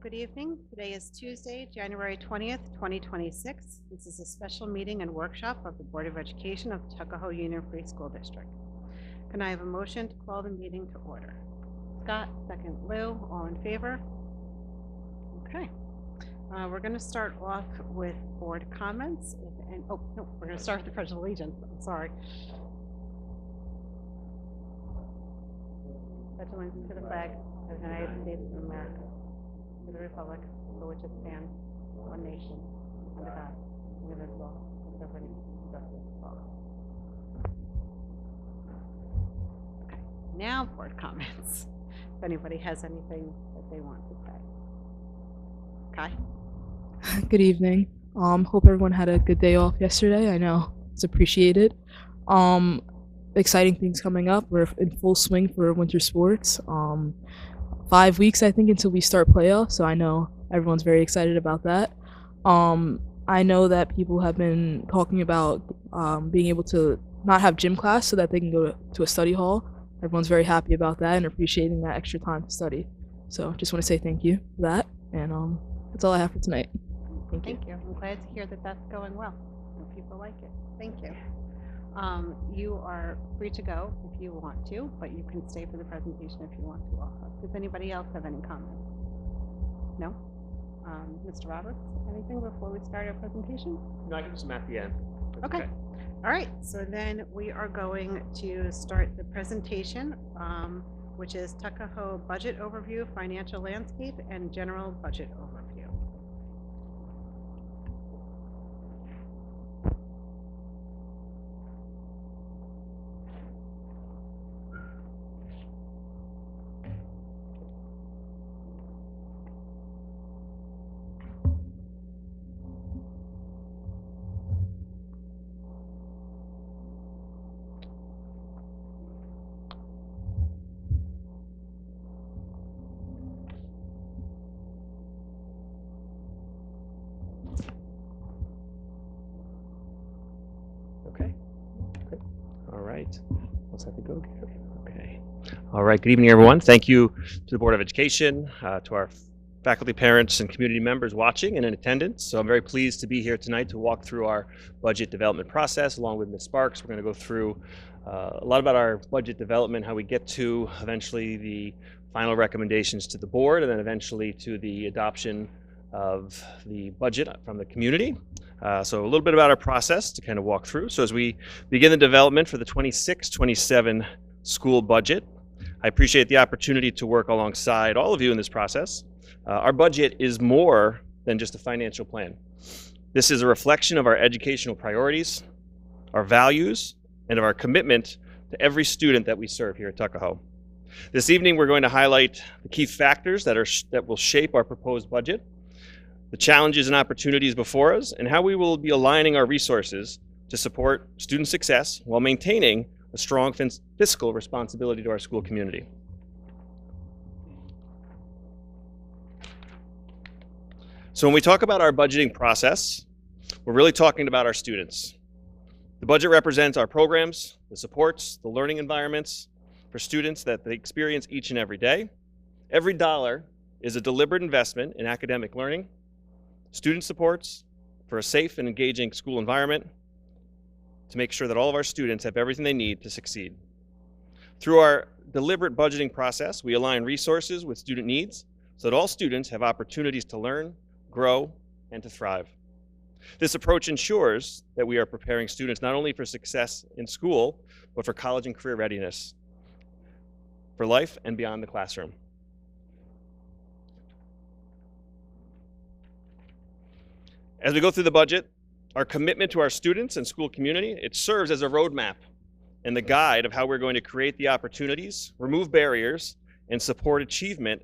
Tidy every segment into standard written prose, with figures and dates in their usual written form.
Good evening. Today is Tuesday, January 20th, 2026. This is a special meeting and workshop of the Board of Education of Tuckahoe Union Free School District. Can I have a motion to call the meeting to order? Scott, second Lou, all in favor? Okay. We're going to start off with board comments. Oh, no, we're going to start with the Pledge of Allegiance. I'm sorry. Pledge allegiance to the flag of the United States of America, to the republic for which it stands, one nation, under God, indivisible, with liberty and justice for all. Okay, now board comments. If anybody has anything that they want to say. Kai? Good evening. Hope everyone had a good day off yesterday. I know it's appreciated. Exciting things coming up. We're in full swing for winter sports. 5 weeks, I think, until we start playoffs, so I know everyone's very excited about that. I know that people have been talking about being able to not have gym class so that they can go to a study hall. Everyone's very happy about that and appreciating that extra time to study. So just want to say thank you for that, and that's all I have for tonight. Thank you. I'm glad to hear that that's going well and people like it. Thank you. You are free to go if you want to, but you can stay for the presentation if you want to also. Does anybody else have any comments? No? Mr. Roberts, anything before we start our presentation? No, I can just at the end. That's Okay. All right. So then we are going to start the presentation, which is Tuckahoe Budget Overview, Financial Landscape, and General Budget Overview. Okay. Good. All right. Let's have to go here. Okay. All right. Good evening, everyone. Thank you to the Board of Education, to our faculty, parents, and community members watching and in attendance. So I'm very pleased to be here tonight to walk through our budget development process along with Ms. Sparks. We're going to go through a lot about our budget development, how we get to eventually the final recommendations to the board, and then eventually to the adoption of the budget from the community. So a little bit about our process to kind of walk through. So as we begin the development for the 26-27 school budget, I appreciate the opportunity to work alongside all of you in this process. Our budget is more than just a financial plan. This is a reflection of our educational priorities, our values, and of our commitment to every student that we serve here at Tuckahoe. This evening, we're going to highlight the key factors that will shape our proposed budget, the challenges and opportunities before us, and how we will be aligning our resources to support student success while maintaining a strong fiscal responsibility to our school community. So when we talk about our budgeting process, we're really talking about our students. The budget represents our programs, the supports, the learning environments for students that they experience each and every day. Every dollar is a deliberate investment in academic learning, student supports for a safe and engaging school environment to make sure that all of our students have everything they need to succeed. Through our deliberate budgeting process, we align resources with student needs so that all students have opportunities to learn, grow, and to thrive. This approach ensures that we are preparing students not only for success in school, but for college and career readiness, for life and beyond the classroom. As we go through the budget, our commitment to our students and school community, it serves as a roadmap and the guide of how we're going to create the opportunities, remove barriers, and support achievement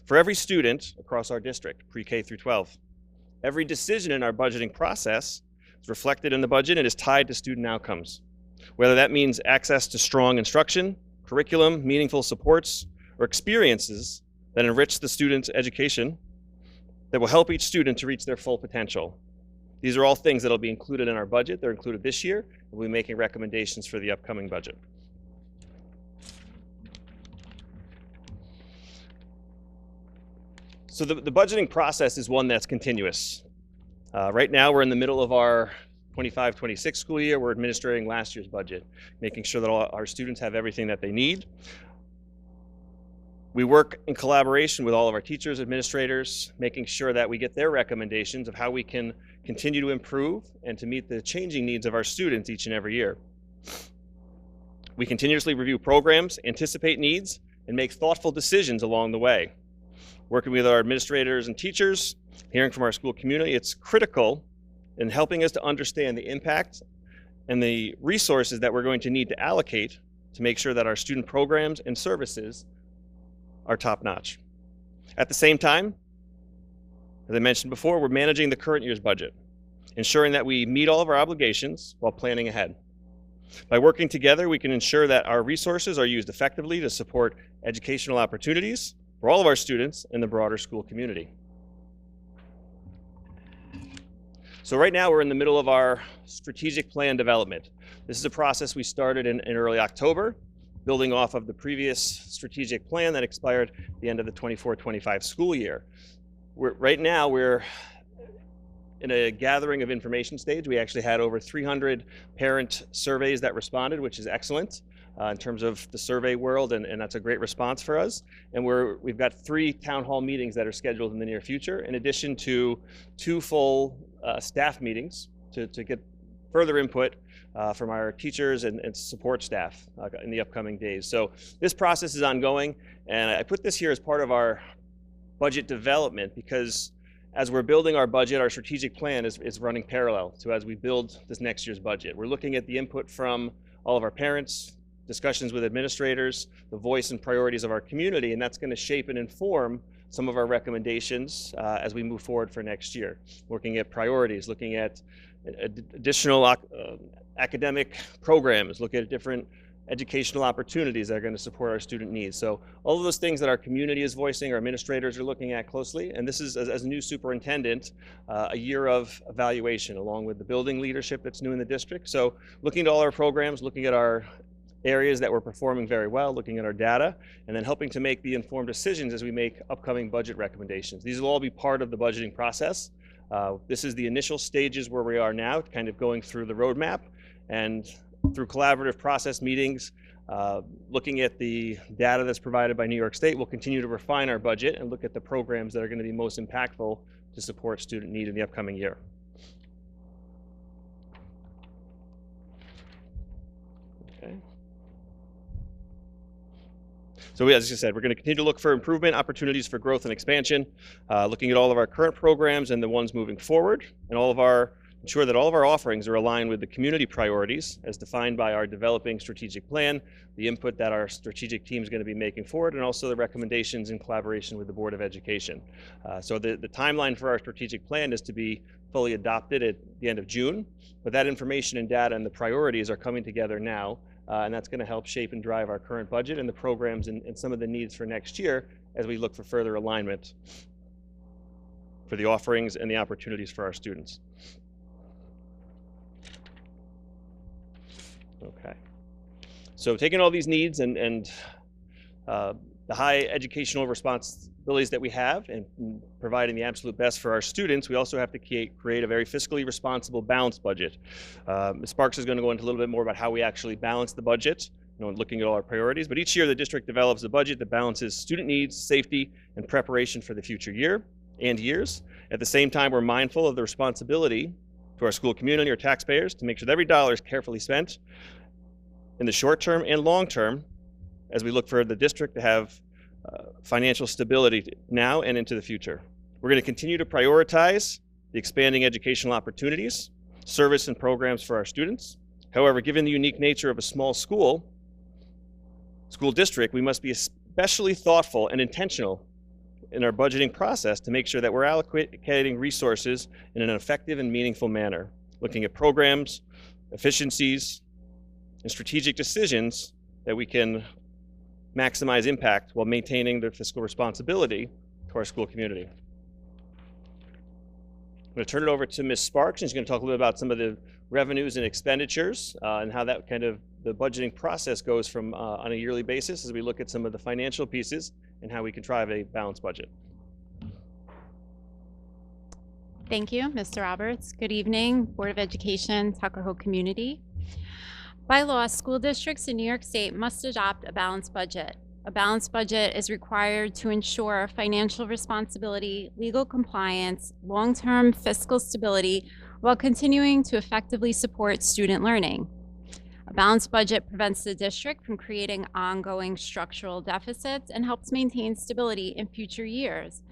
for every student across our district, pre-K through 12. Every decision in our budgeting process is reflected in the budget and is tied to student outcomes, whether that means access to strong instruction, curriculum, meaningful supports, or experiences that enrich the student's education that will help each student to reach their full potential. These are all things that will be included in our budget. They're included this year, and we'll be making recommendations for the upcoming budget. So the budgeting process is one that's continuous. Right now, we're in the middle of our 25-26 school year. We're administering last year's budget, making sure that all our students have everything that they need. We work in collaboration with all of our teachers, administrators, making sure that we get their recommendations of how we can continue to improve and to meet the changing needs of our students each and every year. We continuously review programs, anticipate needs, and make thoughtful decisions along the way. Working with our administrators and teachers, hearing from our school community, it's critical in helping us to understand the impact and the resources that we're going to need to allocate to make sure that our student programs and services are top-notch. At the same time, as I mentioned before, we're managing the current year's budget, ensuring that we meet all of our obligations while planning ahead. By working together, we can ensure that our resources are used effectively to support educational opportunities for all of our students in the broader school community. So right now we're in the middle of our strategic plan development. This is a process we started in early October, building off of the previous strategic plan that expired at the end of the 24-25 school year. Right now we're in a gathering of information stage. We actually had over 300 parent surveys that responded, which is excellent in terms of the survey world, and that's a great response for us. And we've got 3 town hall meetings that are scheduled in the near future, in addition to 2 full staff meetings to get further input from our teachers and support staff in the upcoming days. So this process is ongoing, and I put this here as part of our budget development because as we're building our budget, our strategic plan is running parallel to as we build this next year's budget. We're looking at the input from all of our parents, discussions with administrators, the voice and priorities of our community, and that's going to shape and inform some of our recommendations as we move forward for next year. Looking at priorities, looking at additional academic programs, looking at different educational opportunities that are going to support our student needs. So all of those things that our community is voicing, our administrators are looking at closely, and this is, as a new superintendent, a year of evaluation along with the building leadership that's new in the district. So looking at all our programs, looking at our areas that we're performing very well, looking at our data, and then helping to make the informed decisions as we make upcoming budget recommendations. These will all be part of the budgeting process. This is the initial stages where we are now, kind of going through the roadmap, and through collaborative process meetings, looking at the data that's provided by New York State, we'll continue to refine our budget and look at the programs that are going to be most impactful to support student need in the upcoming year. Okay. So as I said, we're going to continue to look for improvement, opportunities for growth and expansion, looking at all of our current programs and the ones moving forward, and ensure that all of our offerings are aligned with the community priorities as defined by our developing strategic plan, the input that our strategic team is going to be making forward, and also the recommendations in collaboration with the Board of Education. So the timeline for our strategic plan is to be fully adopted at the end of June, but that information and data and the priorities are coming together now, and that's going to help shape and drive our current budget and the programs and some of the needs for next year as we look for further alignment for the offerings and the opportunities for our students. Okay, so taking all these needs and the high educational responsibilities that we have and providing the absolute best for our students, we also have to create a very fiscally responsible, balanced budget. Ms. Sparks is going to go into a little bit more about how we actually balance the budget, looking at all our priorities. But each year the district develops a budget that balances student needs, safety, and preparation for the future year and years. At the same time, we're mindful of the responsibility to our school community, our taxpayers, to make sure that every dollar is carefully spent in the short term and long term as we look for the district to have financial stability now and into the future. We're going to continue to prioritize the expanding educational opportunities, service and programs for our students. However, given the unique nature of a small school district, we must be especially thoughtful and intentional in our budgeting process to make sure that we're allocating resources in an effective and meaningful manner, looking at programs, efficiencies, and strategic decisions that we can maximize impact while maintaining the fiscal responsibility to our school community. I'm going to turn it over to Ms. Sparks, and she's going to talk a little bit about some of the revenues and expenditures and how that the budgeting process goes from on a yearly basis as we look at some of the financial pieces and how we can drive a balanced budget. Thank you, Mr. Roberts. Good evening, Board of Education, Tuckahoe community. By law, school districts in New York State must adopt a balanced budget. A balanced budget is required to ensure financial responsibility, legal compliance, long-term fiscal stability, while continuing to effectively support student learning. A balanced budget prevents the district from creating ongoing structural deficits and helps maintain stability in future years.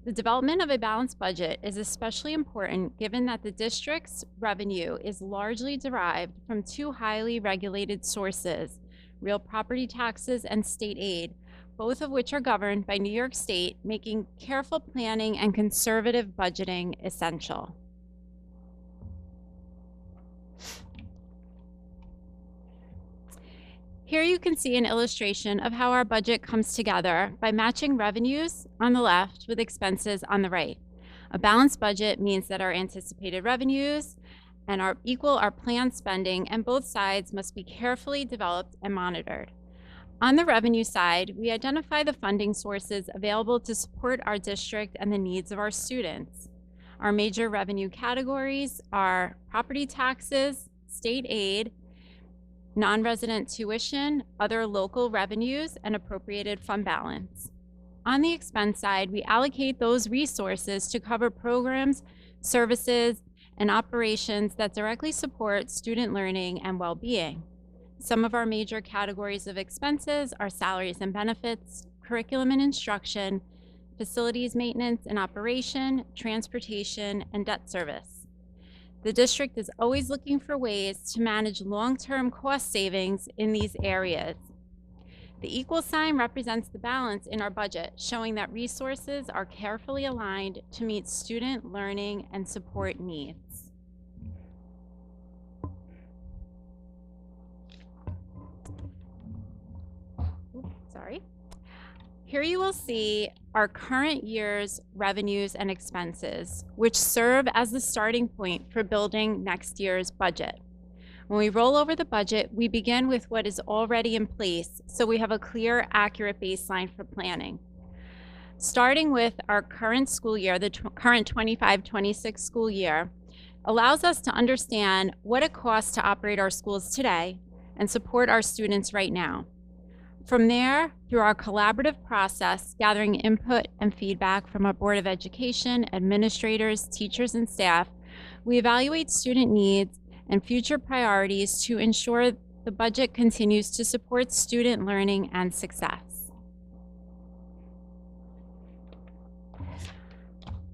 The development of a balanced budget is especially important given that the district's revenue is largely derived from two highly regulated sources, real property taxes and state aid, both of which are governed by New York State, making careful planning and conservative budgeting essential. Here you can see an illustration of how our budget comes together by matching revenues on the left with expenses on the right. A balanced budget means that our anticipated revenues and equal our planned spending, and both sides must be carefully developed and monitored. On the revenue side, we identify the funding sources available to support our district and the needs of our students. Our major revenue categories are property taxes, state aid, non-resident tuition, other local revenues, and appropriated fund balance. On the expense side, we allocate those resources to cover programs, services, and operations that directly support student learning and well-being. Some of our major categories of expenses are salaries and benefits, curriculum and instruction, facilities maintenance and operation, transportation, and debt service. The district is always looking for ways to manage long-term cost savings in these areas. The equal sign represents the balance in our budget, showing that resources are carefully aligned to meet student learning and support needs. Sorry. Here you will see our current year's revenues and expenses, which serve as the starting point for building next year's budget. When we roll over the budget, we begin with what is already in place, so we have a clear, accurate baseline for planning. Starting with our current school year, the current 25-26 school year, allows us to understand what it costs to operate our schools today and support our students right now. From there, through our collaborative process, gathering input and feedback from our Board of Education, administrators, teachers, and staff, we evaluate student needs and future priorities to ensure the budget continues to support student learning and success.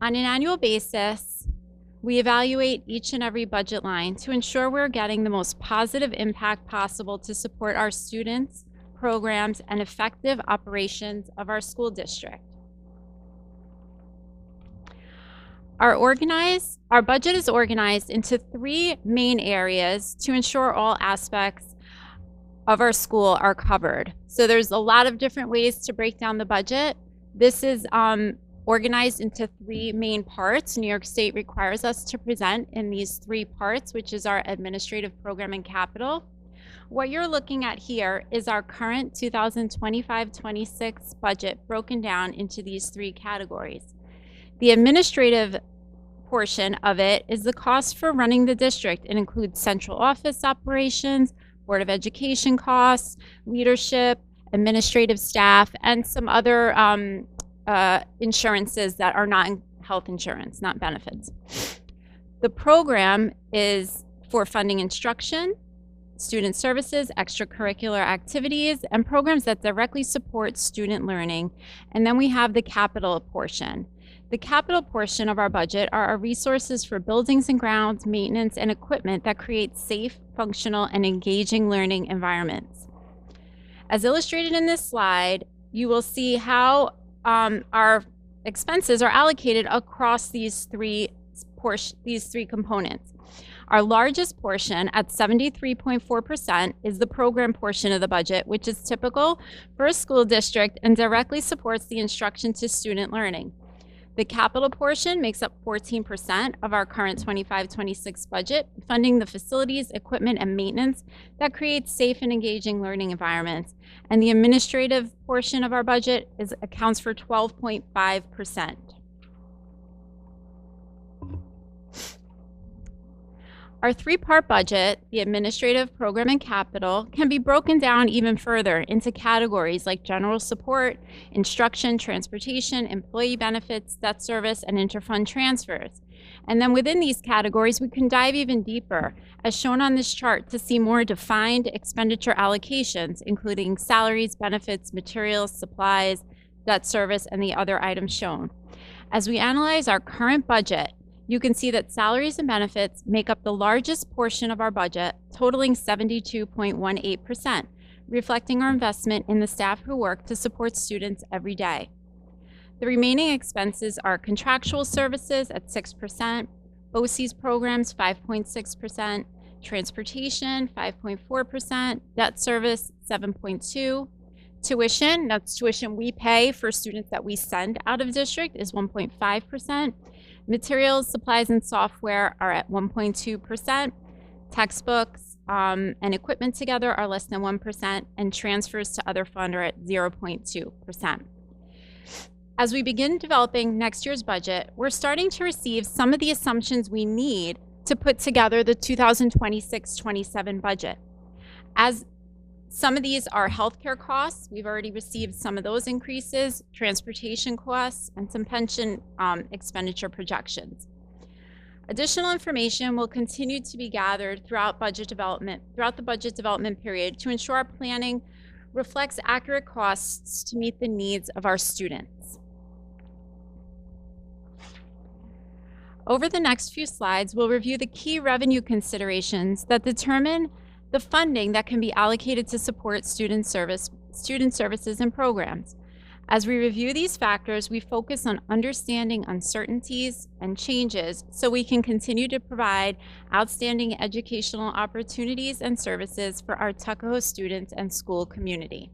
On an annual basis, we evaluate each and every budget line to ensure we're getting the most positive impact possible to support our students, programs, and effective operations of our school district. Our budget is organized into three main areas to ensure all aspects of our school are covered. So there's a lot of different ways to break down the budget. This is organized into three main parts. New York State requires us to present in these three parts, which is our administrative program and capital. What you're looking at here is our current 2025-26 budget broken down into these three categories. The administrative portion of it is the cost for running the district. It includes central office operations, Board of Education costs, leadership, administrative staff, and some other insurances that are not health insurance, not benefits. The program is for funding instruction, student services, extracurricular activities, and programs that directly support student learning. And then we have the capital portion. The capital portion of our budget are our resources for buildings and grounds, maintenance, and equipment that create safe, functional, and engaging learning environments. As illustrated in this slide, you will see how our expenses are allocated across these three components. Our largest portion at 73.4% is the program portion of the budget, which is typical for a school district and directly supports the instruction to student learning. The capital portion makes up 14% of our current 25-26 budget, funding the facilities, equipment, and maintenance that creates safe and engaging learning environments. And the administrative portion of our budget accounts for 12.5%. Our three-part budget, the administrative, program, and capital, can be broken down even further into categories like general support, instruction, transportation, employee benefits, debt service, and interfund transfers. And then within these categories, we can dive even deeper, as shown on this chart, to see more defined expenditure allocations, including salaries, benefits, materials, supplies, debt service, and the other items shown. As we analyze our current budget, you can see that salaries and benefits make up the largest portion of our budget, totaling 72.18%, reflecting our investment in the staff who work to support students every day. The remaining expenses are contractual services at 6%, OC's programs 5.6%, transportation 5.4%, debt service 7.2%, tuition, that's tuition we pay for students that we send out of district, is 1.5%. Materials, supplies, and software are at 1.2%. Textbooks and equipment together are less than 1%, and transfers to other fund are at 0.2%. As we begin developing next year's budget, we're starting to receive some of the assumptions we need to put together the 2026-27 budget. As some of these are healthcare costs. We've already received some of those increases, transportation costs, and some pension expenditure projections. Additional information will continue to be gathered throughout the budget development period to ensure our planning reflects accurate costs to meet the needs of our students. Over the next few slides, we'll review the key revenue considerations that determine the funding that can be allocated to support student services and programs. As we review these factors, we focus on understanding uncertainties and changes so we can continue to provide outstanding educational opportunities and services for our Tuckahoe students and school community.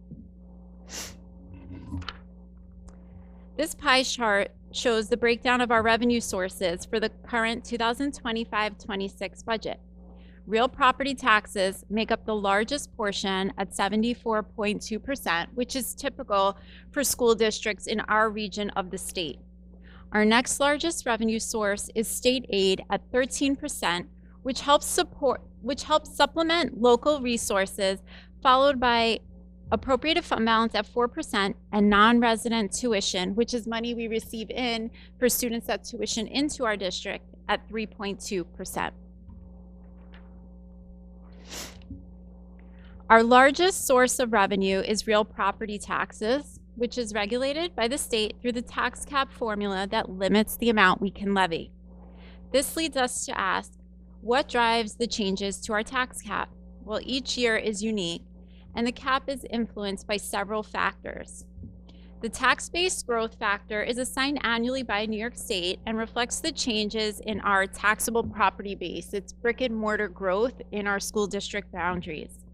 This pie chart shows the breakdown of our revenue sources for the current 2025-26 budget. Real property taxes make up the largest portion at 74.2%, which is typical for school districts in our region of the state. Our next largest revenue source is state aid at 13%, which helps supplement local resources, followed by appropriated fund balance at 4% and non-resident tuition, which is money we receive in for students that tuition into our district, at 3.2%. Our largest source of revenue is real property taxes, which is regulated by the state through the tax cap formula that limits the amount we can levy. This leads us to ask, what drives the changes to our tax cap? Well, each year is unique, and the cap is influenced by several factors. The tax-based growth factor is assigned annually by New York State and reflects the changes in our taxable property base. It's brick and mortar growth in our school district boundaries.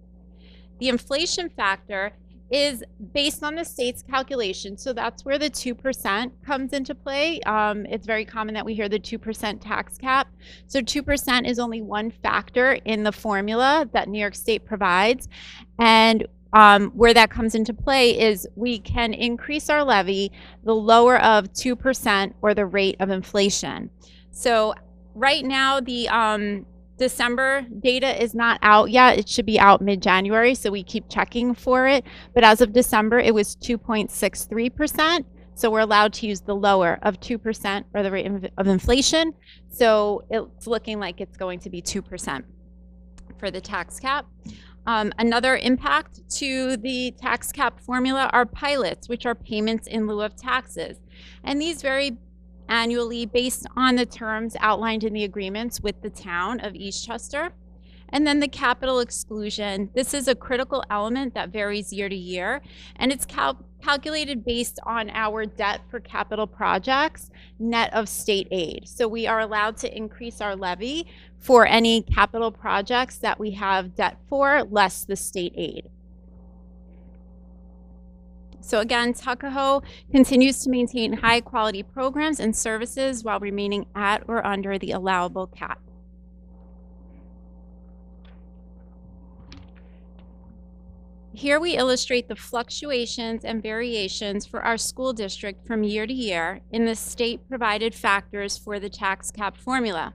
The inflation factor is based on the state's calculation, so that's where the 2% comes into play. It's very common that we hear the 2% tax cap. So 2% is only one factor in the formula that New York State provides. And where that comes into play is we can increase our levy the lower of 2% or the rate of inflation. So right now, the December data is not out yet. It should be out mid-January, so we keep checking for it. But as of December, it was 2.63%. So we're allowed to use the lower of 2% or the rate of inflation. So it's looking like it's going to be 2% for the tax cap. Another impact to the tax cap formula are pilots, which are payments in lieu of taxes. And these vary annually based on the terms outlined in the agreements with the town of Eastchester. And then the capital exclusion. This is a critical element that varies year to year, and it's calculated based on our debt for capital projects, net of state aid. So we are allowed to increase our levy for any capital projects that we have debt for, less the state aid. So again, Tuckahoe continues to maintain high quality programs and services while remaining at or under the allowable cap. Here we illustrate the fluctuations and variations for our school district from year to year in the state provided factors for the tax cap formula.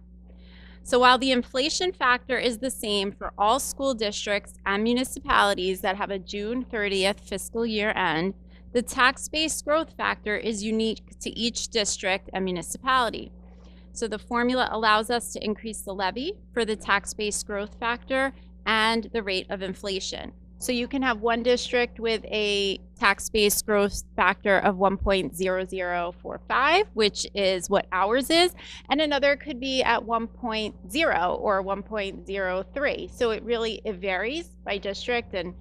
So while the inflation factor is the same for all school districts and municipalities that have a June 30th fiscal year end, the tax-based growth factor is unique to each district and municipality. So the formula allows us to increase the levy for the tax-based growth factor and the rate of inflation. So you can have one district with a tax-based growth factor of 1.0045, which is what ours is, and another could be at 1.0 or 1.03. So it varies by district, and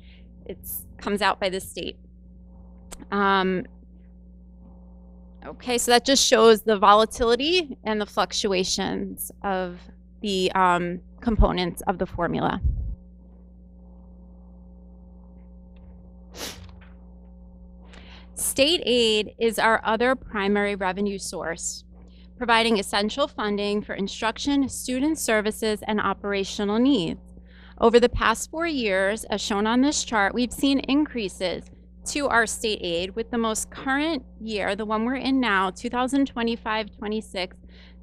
it comes out by the state. Okay, so that just shows the volatility and the fluctuations of the components of the formula. State aid is our other primary revenue source, providing essential funding for instruction, student services, and operational needs. Over the past 4 years, as shown on this chart, we've seen increases to our state aid, with the most current year, the one we're in now, 2025-26,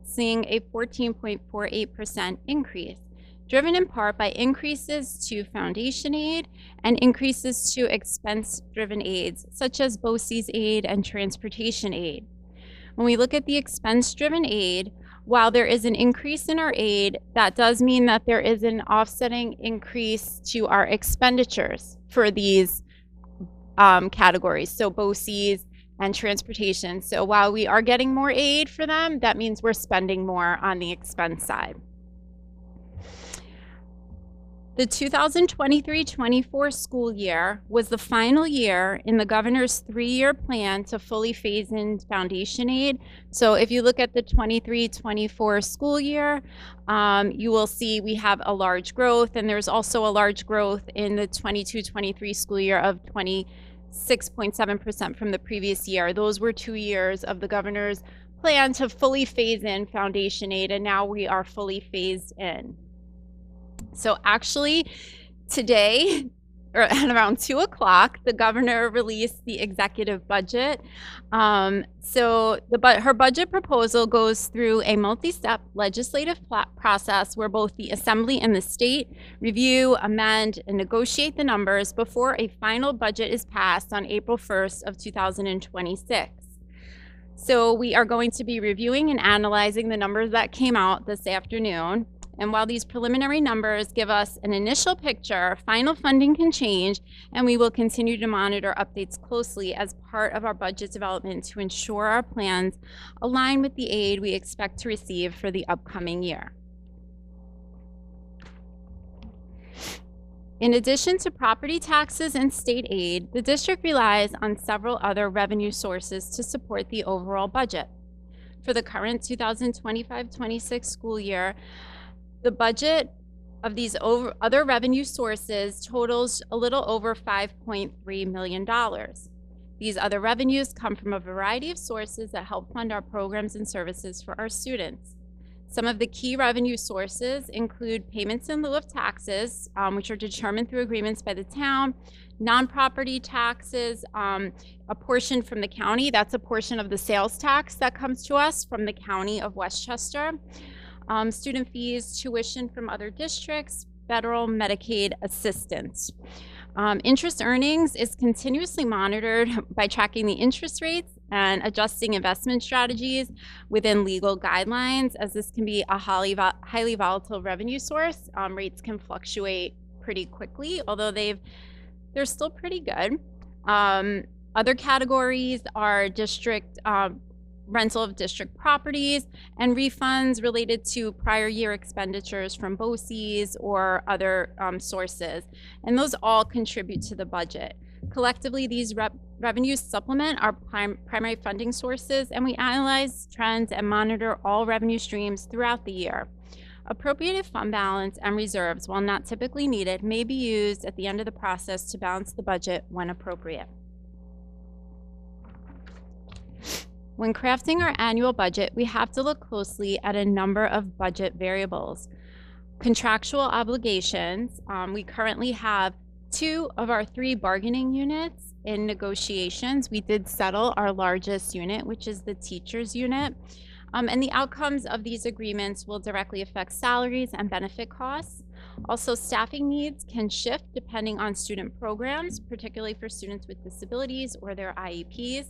seeing a 14.48% increase, driven in part by increases to foundation aid and increases to expense-driven aids, such as BOCES aid and transportation aid. When we look at the expense-driven aid, while there is an increase in our aid, that does mean that there is an offsetting increase to our expenditures for these categories, so BOCES and transportation. So while we are getting more aid for them, that means we're spending more on the expense side. The 2023-24 school year was the final year in the governor's 3-year plan to fully phase in foundation aid. So if you look at the 23-24 school year, you will see we have a large growth, and there's also a large growth in the 22-23 school year of 26.7% from the previous year. Those were 2 years of the governor's plan to fully phase in foundation aid, and now we are fully phased in. So actually, today, or at around 2 o'clock, the governor released the executive budget. Her budget proposal goes through a multi-step legislative process where both the assembly and the state review, amend, and negotiate the numbers before a final budget is passed on April 1st of 2026. So we are going to be reviewing and analyzing the numbers that came out this afternoon. And while these preliminary numbers give us an initial picture, final funding can change, and we will continue to monitor updates closely as part of our budget development to ensure our plans align with the aid we expect to receive for the upcoming year. In addition to property taxes and state aid, the district relies on several other revenue sources to support the overall budget. For the current 2025-26 school year, the budget of these other revenue sources totals a little over $5.3 million. These other revenues come from a variety of sources that help fund our programs and services for our students. Some of the key revenue sources include payments in lieu of taxes, which are determined through agreements by the town, non-property taxes, a portion from the county. That's a portion of the sales tax that comes to us from the county of Westchester. Student fees, tuition from other districts, federal Medicaid assistance. Interest earnings is continuously monitored by tracking the interest rates and adjusting investment strategies within legal guidelines, as this can be a highly volatile revenue source. Rates can fluctuate pretty quickly, although they're still pretty good. Other categories are district rental of district properties and refunds related to prior year expenditures from BOCES or other sources. And those all contribute to the budget. Collectively, these revenues supplement our primary funding sources, and we analyze trends and monitor all revenue streams throughout the year. Appropriated fund balance and reserves, while not typically needed, may be used at the end of the process to balance the budget when appropriate. When crafting our annual budget, we have to look closely at a number of budget variables. Contractual obligations, we currently have 2 of our 3 bargaining units in negotiations. We did settle our largest unit, which is the teachers unit. And the outcomes of these agreements will directly affect salaries and benefit costs. Also, staffing needs can shift depending on student programs, particularly for students with disabilities or their IEPs.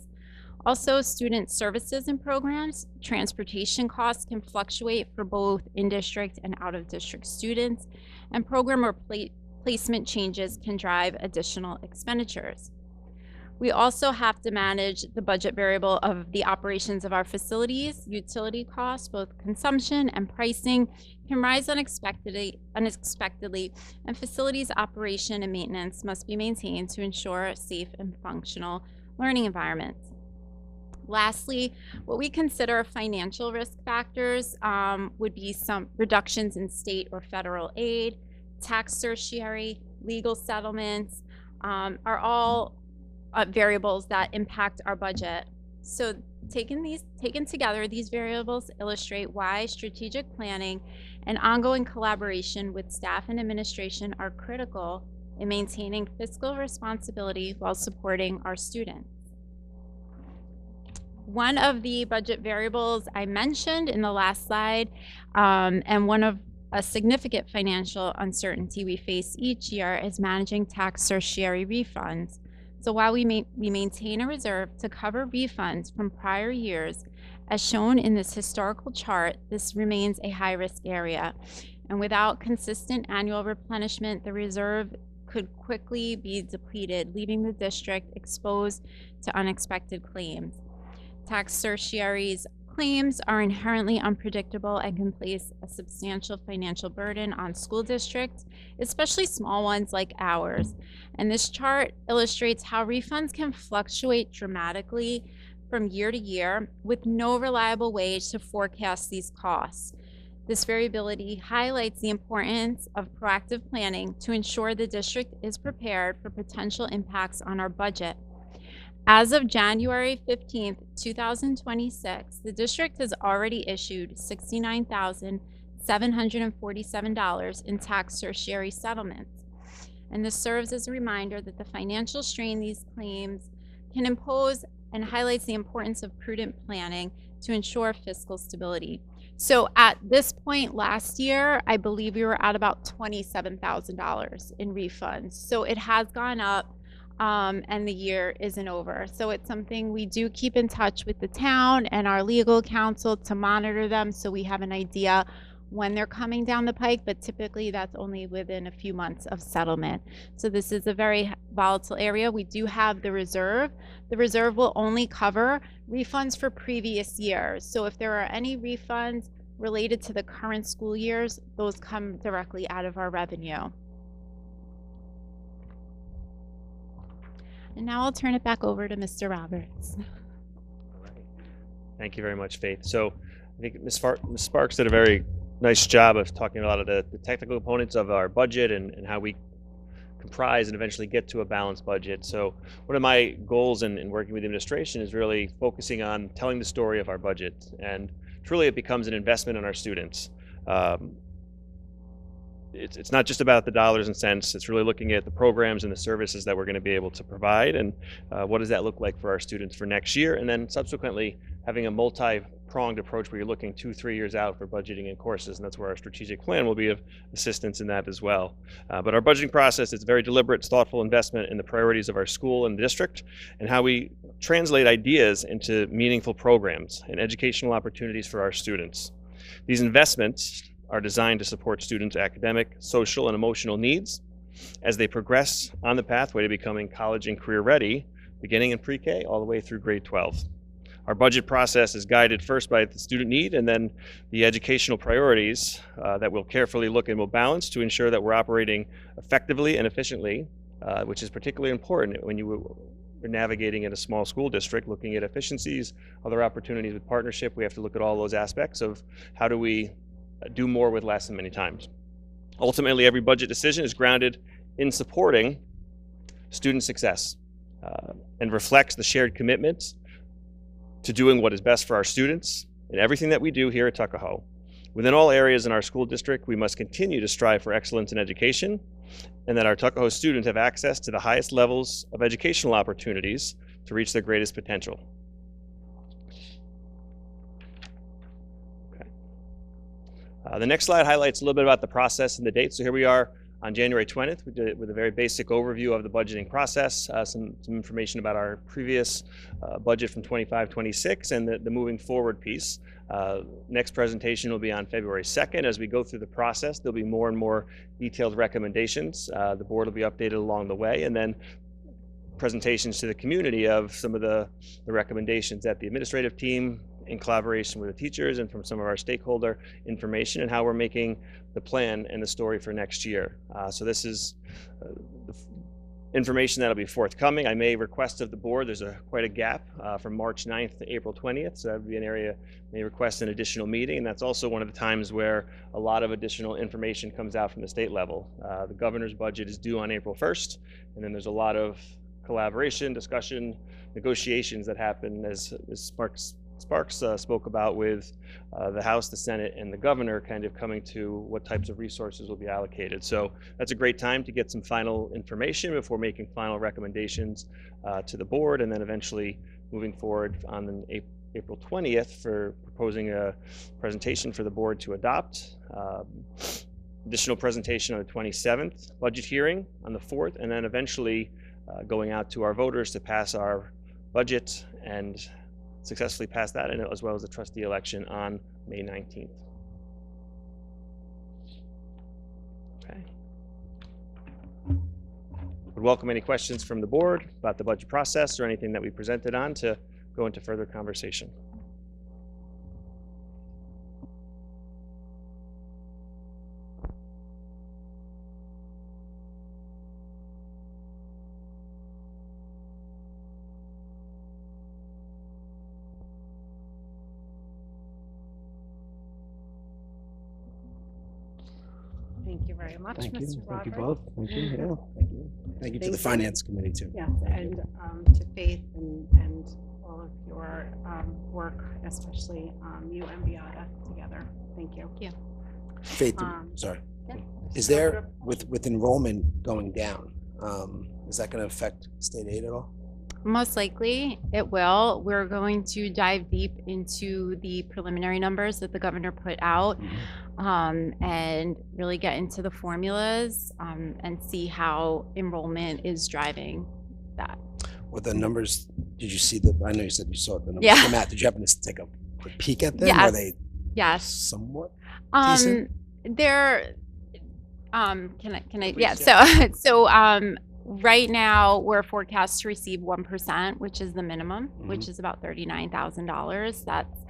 Also, student services and programs, transportation costs can fluctuate for both in-district and out-of-district students, and program or placement changes can drive additional expenditures. We also have to manage the budget variable of the operations of our facilities. Utility costs, both consumption and pricing, can rise unexpectedly, and facilities operation and maintenance must be maintained to ensure safe and functional learning environments. Lastly, what we consider financial risk factors would be some reductions in state or federal aid, tax tertiary, legal settlements, are all variables that impact our budget. So taken together, these variables illustrate why strategic planning and ongoing collaboration with staff and administration are critical in maintaining fiscal responsibility while supporting our students. One of the budget variables I mentioned in the last slide, and one of a significant financial uncertainty we face each year, is managing tax tertiary refunds. So while we maintain a reserve to cover refunds from prior years, as shown in this historical chart, this remains a high-risk area. And without consistent annual replenishment, the reserve could quickly be depleted, leaving the district exposed to unexpected claims. Tax tertiary's claims are inherently unpredictable and can place a substantial financial burden on school districts, especially small ones like ours. And this chart illustrates how refunds can fluctuate dramatically from year to year with no reliable way to forecast these costs. This variability highlights the importance of proactive planning to ensure the district is prepared for potential impacts on our budget. As of January 15th, 2026, the district has already issued $69,747 in tax tertiary settlements. And this serves as a reminder that the financial strain these claims can impose and highlights the importance of prudent planning to ensure fiscal stability. So at this point last year, I believe we were at about $27,000 in refunds. So it has gone up. And the year isn't over. So it's something we do keep in touch with the town and our legal counsel to monitor them so we have an idea when they're coming down the pike, but typically that's only within a few months of settlement. So this is a very volatile area. We do have the reserve. The reserve will only cover refunds for previous years. So if there are any refunds related to the current school years, those come directly out of our revenue. And now I'll turn it back over to Mr. Roberts. All right. Thank you very much, Faith. So I think Ms. Sparks did a very nice job of talking a lot of the technical components of our budget and how we comprise and eventually get to a balanced budget. So one of my goals in working with the administration is really focusing on telling the story of our budget, and truly it becomes an investment in our students. It's not just about the dollars and cents. It's really looking at the programs and the services that we're going to be able to provide, and what does that look like for our students for next year, and then subsequently having a multi-pronged approach where you're looking 2-3 years out for budgeting and courses, and that's where our strategic plan will be of assistance in that as well. But our budgeting process is very deliberate, thoughtful investment in the priorities of our school and district, and how we translate ideas into meaningful programs and educational opportunities for our students. These investments are designed to support students' academic, social, and emotional needs as they progress on the pathway to becoming college and career ready, beginning in pre-K all the way through grade 12. Our budget process is guided first by the student need and then the educational priorities that we'll carefully look and will balance to ensure that we're operating effectively and efficiently, which is particularly important when you're navigating in a small school district, looking at efficiencies, other opportunities with partnership. We have to look at all those aspects of how do we do more with less and many times. Ultimately, every budget decision is grounded in supporting student success and reflects the shared commitment to doing what is best for our students in everything that we do here at Tuckahoe. Within all areas in our school district, we must continue to strive for excellence in education, and that our Tuckahoe students have access to the highest levels of educational opportunities to reach their greatest potential. The next slide highlights a little bit about the process and the date. So here we are on January 20th. We did it with a very basic overview of the budgeting process, some information about our previous budget from 25-26 and the moving forward piece. Next presentation will be on February 2nd. As we go through the process, there'll be more and more detailed recommendations. The board will be updated along the way, and then presentations to the community of some of the recommendations that the administrative team, in collaboration with the teachers and from some of our stakeholder information, and how we're making the plan and the story for next year. So this is the information that'll be forthcoming. I may request of the board, there's quite a gap from March 9th to April 20th, so that would be an area may request an additional meeting, and that's also one of the times where a lot of additional information comes out from the state level. The governor's budget is due on April 1st, and then there's a lot of collaboration, discussion, negotiations that happen as Sparks spoke about with the House, the Senate, and the governor kind of coming to what types of resources will be allocated. So that's a great time to get some final information before making final recommendations to the board, and then eventually moving forward on April 20th for proposing a presentation for the board to adopt. Additional presentation on the 27th, budget hearing on the 4th, and then eventually going out to our voters to pass our budget and successfully pass that, and as well as the trustee election on May 19th. Okay. Would welcome any questions from the board about the budget process or anything that we presented on to go into further conversation. Thank you very much, Thank you. Mr. Thank you Roderick. both. Thank you. Yeah. Thank you. Thank you to the Thank you. Finance Committee too. Yes, and to Faith and all of your work, especially you and Beata together. Thank you. Faith, sorry. Is there, with enrollment going down, is that going to affect state aid at all? Most likely it will. We're going to dive deep into the preliminary numbers that the governor put out, and really get into the formulas and see how enrollment is driving that. With the numbers, did you see I know you said you saw the numbers Yeah. come out. Did you happen to take a quick peek at them? Yes. Are they Yes. somewhat? They're can I yeah, so right now we're forecast to receive 1%, which is the minimum, which is about $39,000. That's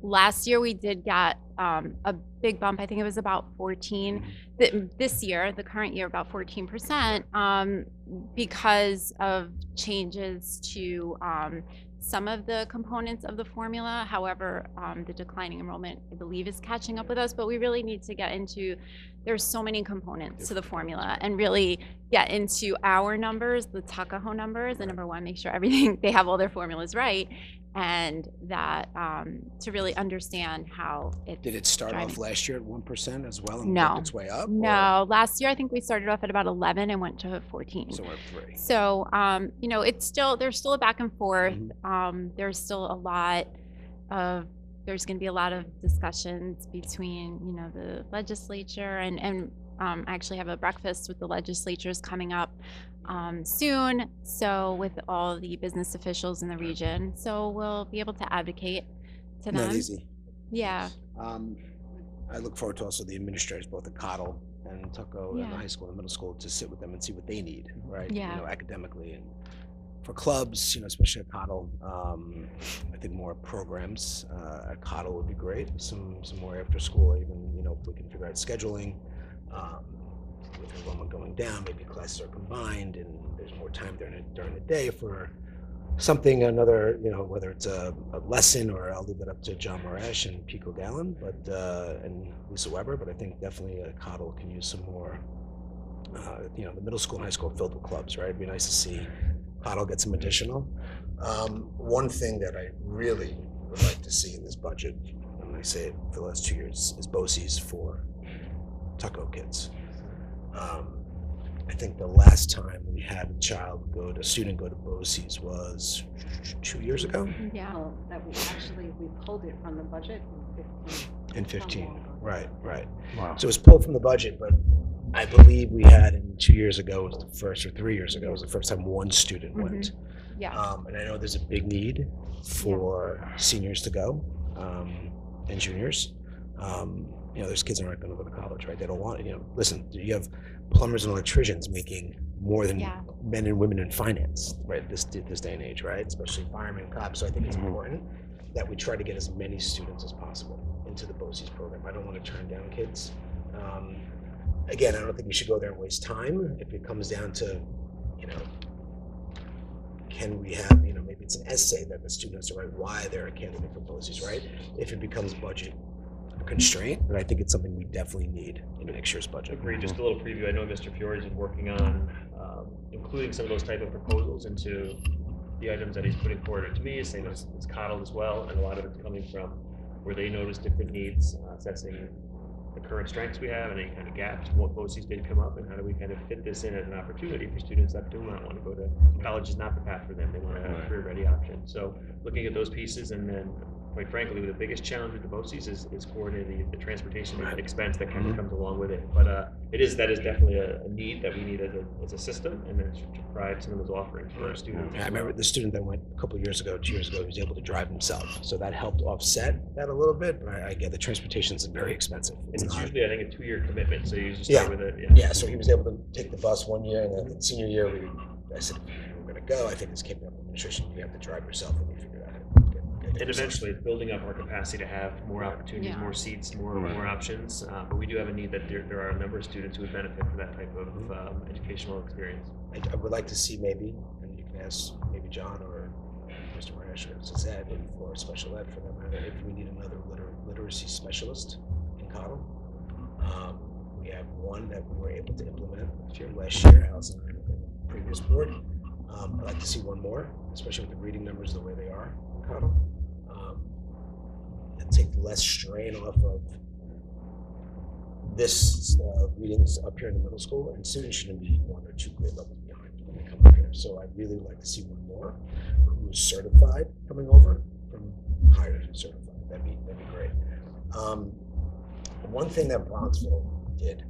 last year we did get a big bump. I think it was about 14. This year, the current year, about 14%, because of changes to some of the components of the formula. However, the declining enrollment, I believe, is catching up with us, but we really need to get into, there's so many components to the formula, and really get into our numbers, the Tuckahoe numbers, and number one, make sure everything, they have all their formulas right, and that to really understand how it Did it start driving. off last year at 1% as well and No. worked its way up? No, last year I think we started off at about 11 and went to 14. So we're at 3. So, it's still, there's still a back and forth. There's still a lot of, there's going to be a lot of discussions between, the legislature and I actually have a breakfast with the legislatures coming up soon. So with all the business officials in the region, so we'll be able to advocate to them. Not easy. Yeah. I look forward to also the administrators, both at Cottle and Tuckahoe and the Yeah. high school and middle school, to sit with them and see what they need, right? Yeah. Academically and for clubs, especially at Cottle. I think more programs at Cottle would be great. Some more after school, even if we can figure out scheduling. With enrollment going down, maybe classes are combined and there's more time during the day for something, another, whether it's a lesson, or I'll leave it up to John Morash and Pico Gallon, and Lisa Weber. But I think definitely Cottle can use some more. The middle school and high school are filled with clubs, right? It'd be nice to see Cottle get some additional. One thing that I really would like to see in this budget, and I say it for the last 2 years, is BOCES for Tuckahoe kids. I think the last time we had a student go to BOCES was 2 years ago. Yeah. Well, that we pulled it from the budget In 15. Right. Wow. So it was pulled from the budget, but I believe we had in 2 years ago was the first, or 3 years ago was the first time one student went. Yeah. And I know there's a big need for seniors to go, and juniors. There's kids that aren't going to go to college, right? They don't want it. Listen, you have plumbers and electricians making more than Yeah. men and women in finance, right? This day and age, right? Especially firemen, cops. So I think it's important that we try to get as many students as possible into the BOCES program. I don't want to turn down kids. Again, I don't think we should go there and waste time. If it comes down to, can we have, maybe it's an essay that the student has to write why they're a candidate for BOCES, right? If it becomes budget constraint, but I think it's something we definitely need in next year's budget. Agree. Just a little preview. I know Mr. Fiore's been working on including some of those type of proposals into the items that he's putting forward. To me, is same as coddled as well, and a lot of it's coming from where they notice different needs, assessing the current strengths we have and any kind of gaps, what BOCES did come up, and how do we kind of fit this in as an opportunity for students that do not want to go to college is not the path for them. They want to have a career-ready option. So looking at those pieces, and then quite frankly, the biggest challenge with the BOCES is coordinating the transportation expense that kind of comes along with it. But that is definitely a need that we need as a system, and then to provide some of those offerings for our students. I remember the student that went a couple of years ago, 2 years ago, he was able to drive himself. So that helped offset that a little bit. But I get the transportation is very expensive. And it's usually, I think, a 2-year commitment, so you usually start with it. Yeah, so he was able to take the bus 1 year, and then the senior year, I said, if we're going to go, I think this came up with nutrition. You have to drive yourself, and we figured out how to get And eventually, it's building up our capacity to have more opportunities, more seats, more options. But we do have a need that there are a number of students who would benefit from that type of educational experience. I would like to see maybe, and you can ask maybe John or Mr. Morash or Suzette, maybe for special ed for that matter, if we need another literacy specialist in Cottle. We have one that we were able to implement last year, Allison and the previous board. I'd like to see one more, especially with the reading numbers the way they are in Cottle. And take less strain off of this readings up here in the middle school, and students shouldn't be 1 or 2 grade levels behind when they come up here. So I'd really like to see one more who's certified coming over from higher to certified. That'd be great. One thing that Bronxville did,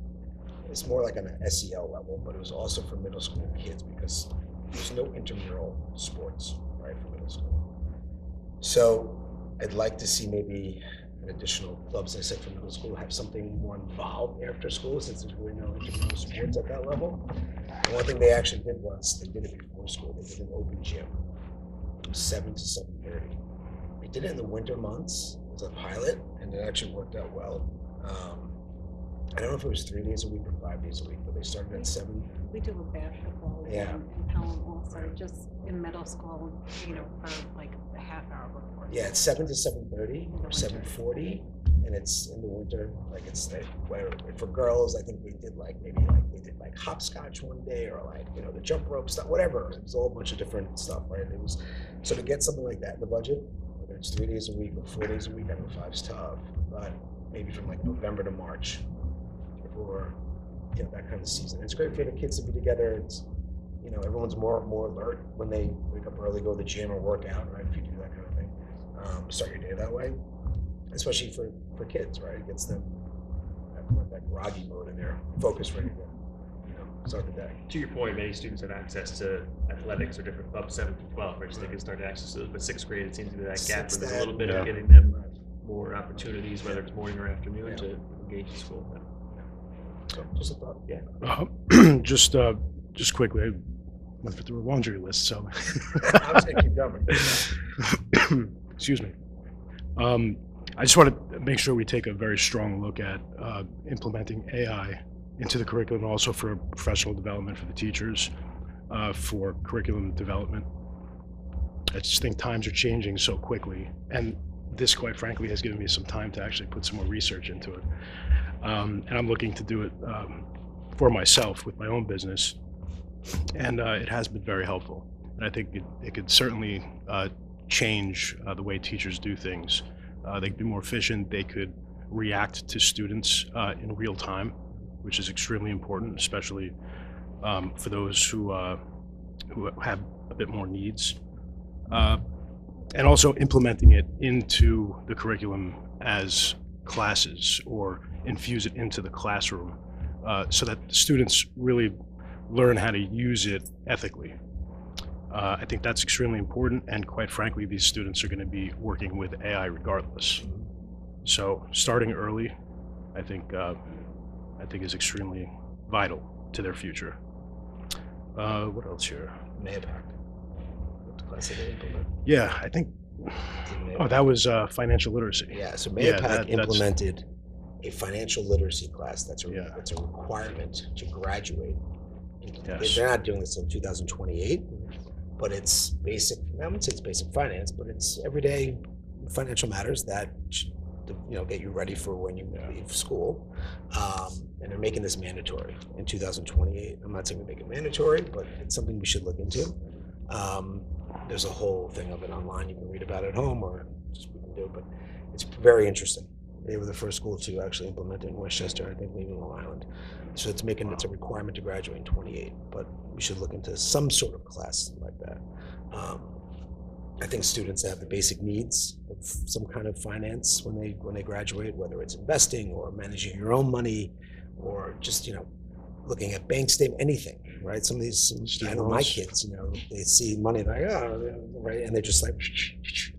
it's more like on an SEL level, but it was also for middle school kids because there's no intramural sports, right, for middle school. So I'd like to see maybe an additional clubs, I said, for middle school, have something more involved after school, since there's really no intramural sports at that level. And one thing they actually did was, they did it before school, they did an open gym from 7 to 7:30. They did it in the winter months as a pilot, and it actually worked out well. I don't know if it was 3 days a week or 5 days a week, but they started at 7. We do a basketball in Pelham also, just in middle school, for like a half hour before. Yeah, it's 7 to 7:30 or 7:40, and it's in the winter. Like it's like where for girls, I think they did like hopscotch one day, or the jump rope stuff, whatever. It was all a bunch of different stuff, right? It was so to get something like that in the budget, whether it's 3 days a week or 4 days a week, I know 5's tough, but maybe from like November to March, or that kind of season. It's great for the kids to be together. It's everyone's more alert when they wake up early, go to the gym or work out, right? If you do that kind of thing, start your day that way, especially for kids, right? It gets them that groggy mode in their focus, ready to start the day. To your point, many students have access to athletics or different clubs 7 to 12, right? So they can start to access those. But 6th grade, it seems to be that gap where there's a little bit of getting them more opportunities, whether it's morning or afternoon, to engage in school. So just a thought. Yeah. Just quickly, I went through a laundry list, so. I was gonna keep going. Excuse me. I just want to make sure we take a very strong look at implementing AI into the curriculum, and also for professional development for the teachers, for curriculum development. I just think times are changing so quickly, and this, quite frankly, has given me some time to actually put some more research into it. And I'm looking to do it for myself with my own business, and it has been very helpful. And I think it could certainly change the way teachers do things. They could be more efficient. They could react to students in real time, which is extremely important, especially for those who have a bit more needs. And also implementing it into the curriculum as classes or infuse it into the classroom so that the students really learn how to use it ethically. I think that's extremely important, and quite frankly, these students are going to be working with AI regardless. So starting early, I think is extremely vital to their future. What else here? Mayapact. The class that they implement. Yeah, I think. Oh, that was financial literacy. Yeah, so Yeah, Mayapact that's- implemented a financial literacy class that's Yeah. that's a requirement to graduate. Yes. They're not doing this until 2028, but it's basic. I wouldn't say it's basic finance, but it's everyday financial matters that should, get you ready for when you leave school. And they're making this mandatory in 2028. I'm not saying we make it mandatory, but it's something we should look into. There's a whole thing of it online. You can read about it at home, or just we can do it, but it's very interesting. They were the first school to actually implement it in Westchester, I think, leaving Long Island. So it's a requirement to graduate in 28, but we should look into some sort of class like that. I think students have the basic needs of some kind of finance when they graduate, whether it's investing or managing your own money, or just looking at bank statement, anything, right? Some of these, I know my kids, they see money like, oh, right, and they're just like,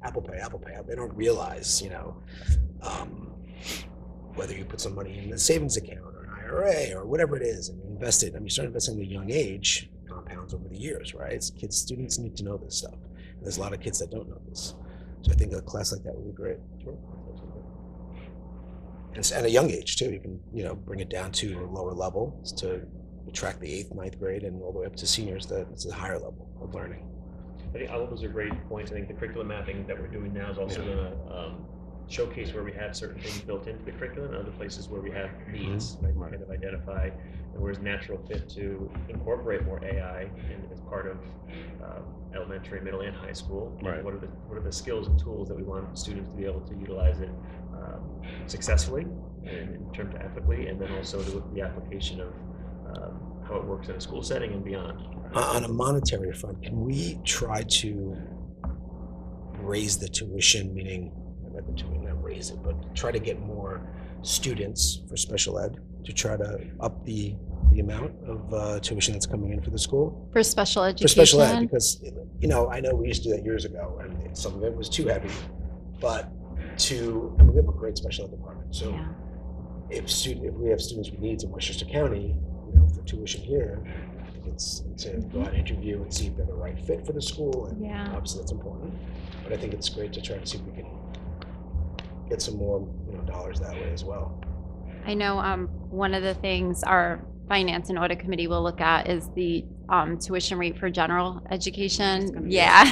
Apple Pay. They don't realize, whether you put some money in a savings account or an IRA or whatever it is, and you invest it. I mean, you start investing at a young age, compounds over the years, right? Students need to know this stuff. And there's a lot of kids that don't know this. So I think a class like that would be great. And at a young age too, you can bring it down to a lower level to track the 8th, 9th grade and all the way up to seniors. That it's a higher level of learning. I think all of those are great points. I think the curriculum mapping that we're doing now is also going to showcase where we have certain things built into the curriculum and other places where we have needs, right? Kind of identify where's natural fit to incorporate more AI as part of elementary, middle, and high school. Right. What are the skills and tools that we want students to be able to utilize it successfully and in terms of ethically, and then also the application of how it works in a school setting and beyond. On a monetary front, can we try to raise the tuition, meaning not raise it, but try to get more students for special ed to try to up the amount of tuition that's coming in for the school? For special education? For special ed, because, I know we used to do that years ago, and some of it was too heavy, but we have a great special ed department. So Yeah. if we have students with needs in Westchester County, for tuition here, I think it's to go out and interview and see if they're the right fit for the school, and Yeah. obviously that's important. But I think it's great to try to see if we can get some more, dollars that way as well. I know one of the things our finance and audit committee will look at is the tuition rate for general education. Yeah.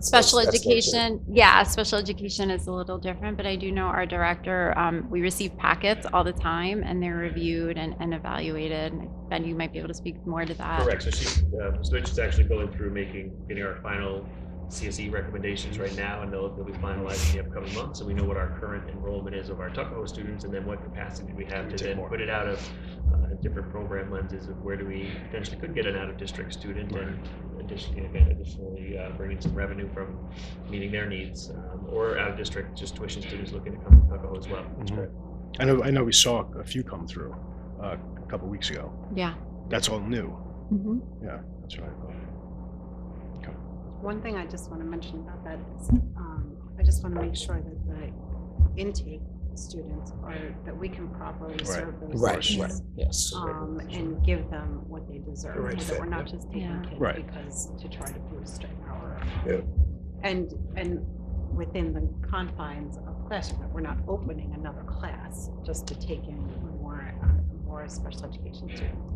Special that's education, special education is a little different, but I do know our director, we receive packets all the time and they're reviewed and evaluated. Ben, you might be able to speak more to that. Correct. So she's actually going through getting our final CSE recommendations right now, and they'll be finalized in the upcoming months. So we know what our current enrollment is of our Tuckahoe students, and then what capacity we have to then put it out of different program lenses of where do we potentially could get an out-of-district student, and additionally bringing some revenue from meeting their needs, or out-of-district just tuition students looking to come to Tuckahoe as well. That's great. I know we saw a few come through a couple weeks ago. Yeah. That's all new. Mm-hmm. Yeah, that's right. Okay. One thing I just want to mention about that is, I just want to make sure that the intake students that we can properly serve those Right. students, Yes. and give them what they deserve, The right so that fit, we're not yeah. just taking Yeah. kids Right. because to try to boost our, Yeah. and within the confines of classroom, that we're not opening another class just to take in more special education students.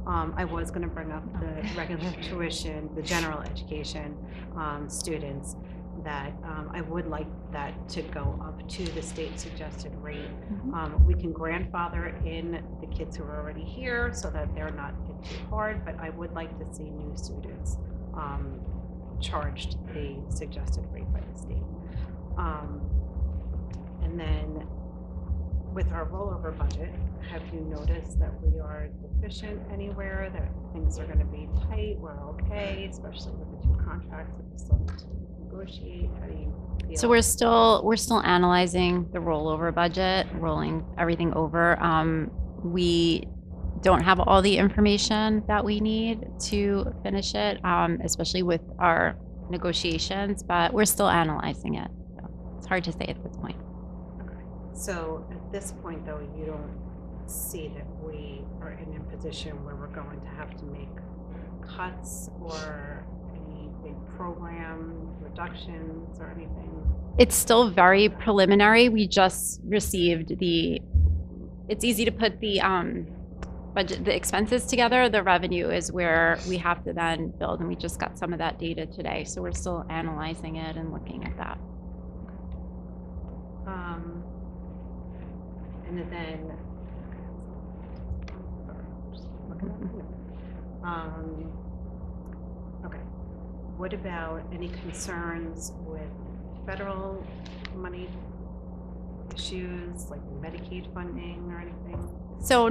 I was going to bring up the regular tuition, the general education students, that I would like that to go up to the state suggested rate. We can grandfather in the kids who are already here so that they're not hit too hard, but I would like to see new students charged the suggested rate by the state. And then with our rollover budget, have you noticed that we are deficient anywhere, that things are going to be tight, we're okay, especially with the 2 contracts that we still need to negotiate? How do you feel? So we're still analyzing the rollover budget, rolling everything over. We don't have all the information that we need to finish it, especially with our negotiations, but we're still analyzing it. So it's hard to say at this point. Okay. So at this point, though, you don't see that we are in a position where we're going to have to make cuts or any big program reductions or anything? It's still very preliminary. We just received it's easy to put the budget, the expenses together. The revenue is where we have to then build, and we just got some of that data today. So we're still analyzing it and looking at that. And then, just looking at it. Okay. What about any concerns with federal money issues, like Medicaid funding or anything? So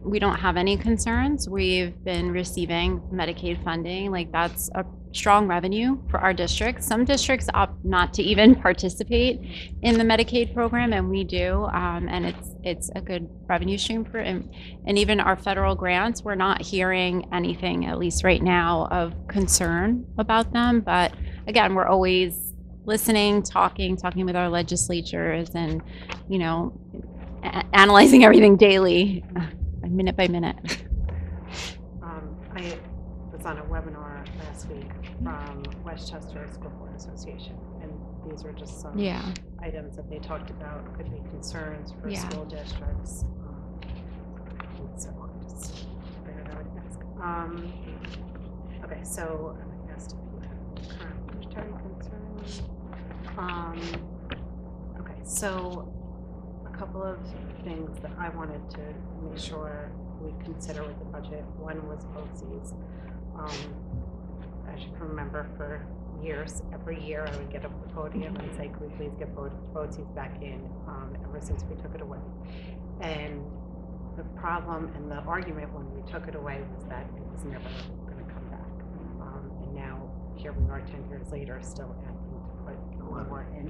we don't have any concerns. We've been receiving Medicaid funding. Like, that's a strong revenue for our district. Some districts opt not to even participate in the Medicaid program, and we do. And it's a good revenue stream and even our federal grants, we're not hearing anything, at least right now, of concern about them. But again, we're always listening, talking with our legislatures, and, analyzing everything daily, minute by minute. I was on a webinar last week from Westchester School Board Association, and these were just some items that they talked about could be concerns for school districts. So I just figured I would ask. Okay, so I asked if you have current budgetary concerns. Okay, so a couple of things that I wanted to make sure we consider with the budget. One was BOCES. As you can remember, for years, every year I would get up at the podium and say, could we please get BOCES back in, ever since we took it away. And the problem and the argument when we took it away was that it was never going to come back. And now here we are 10 years later, still asking to put more in.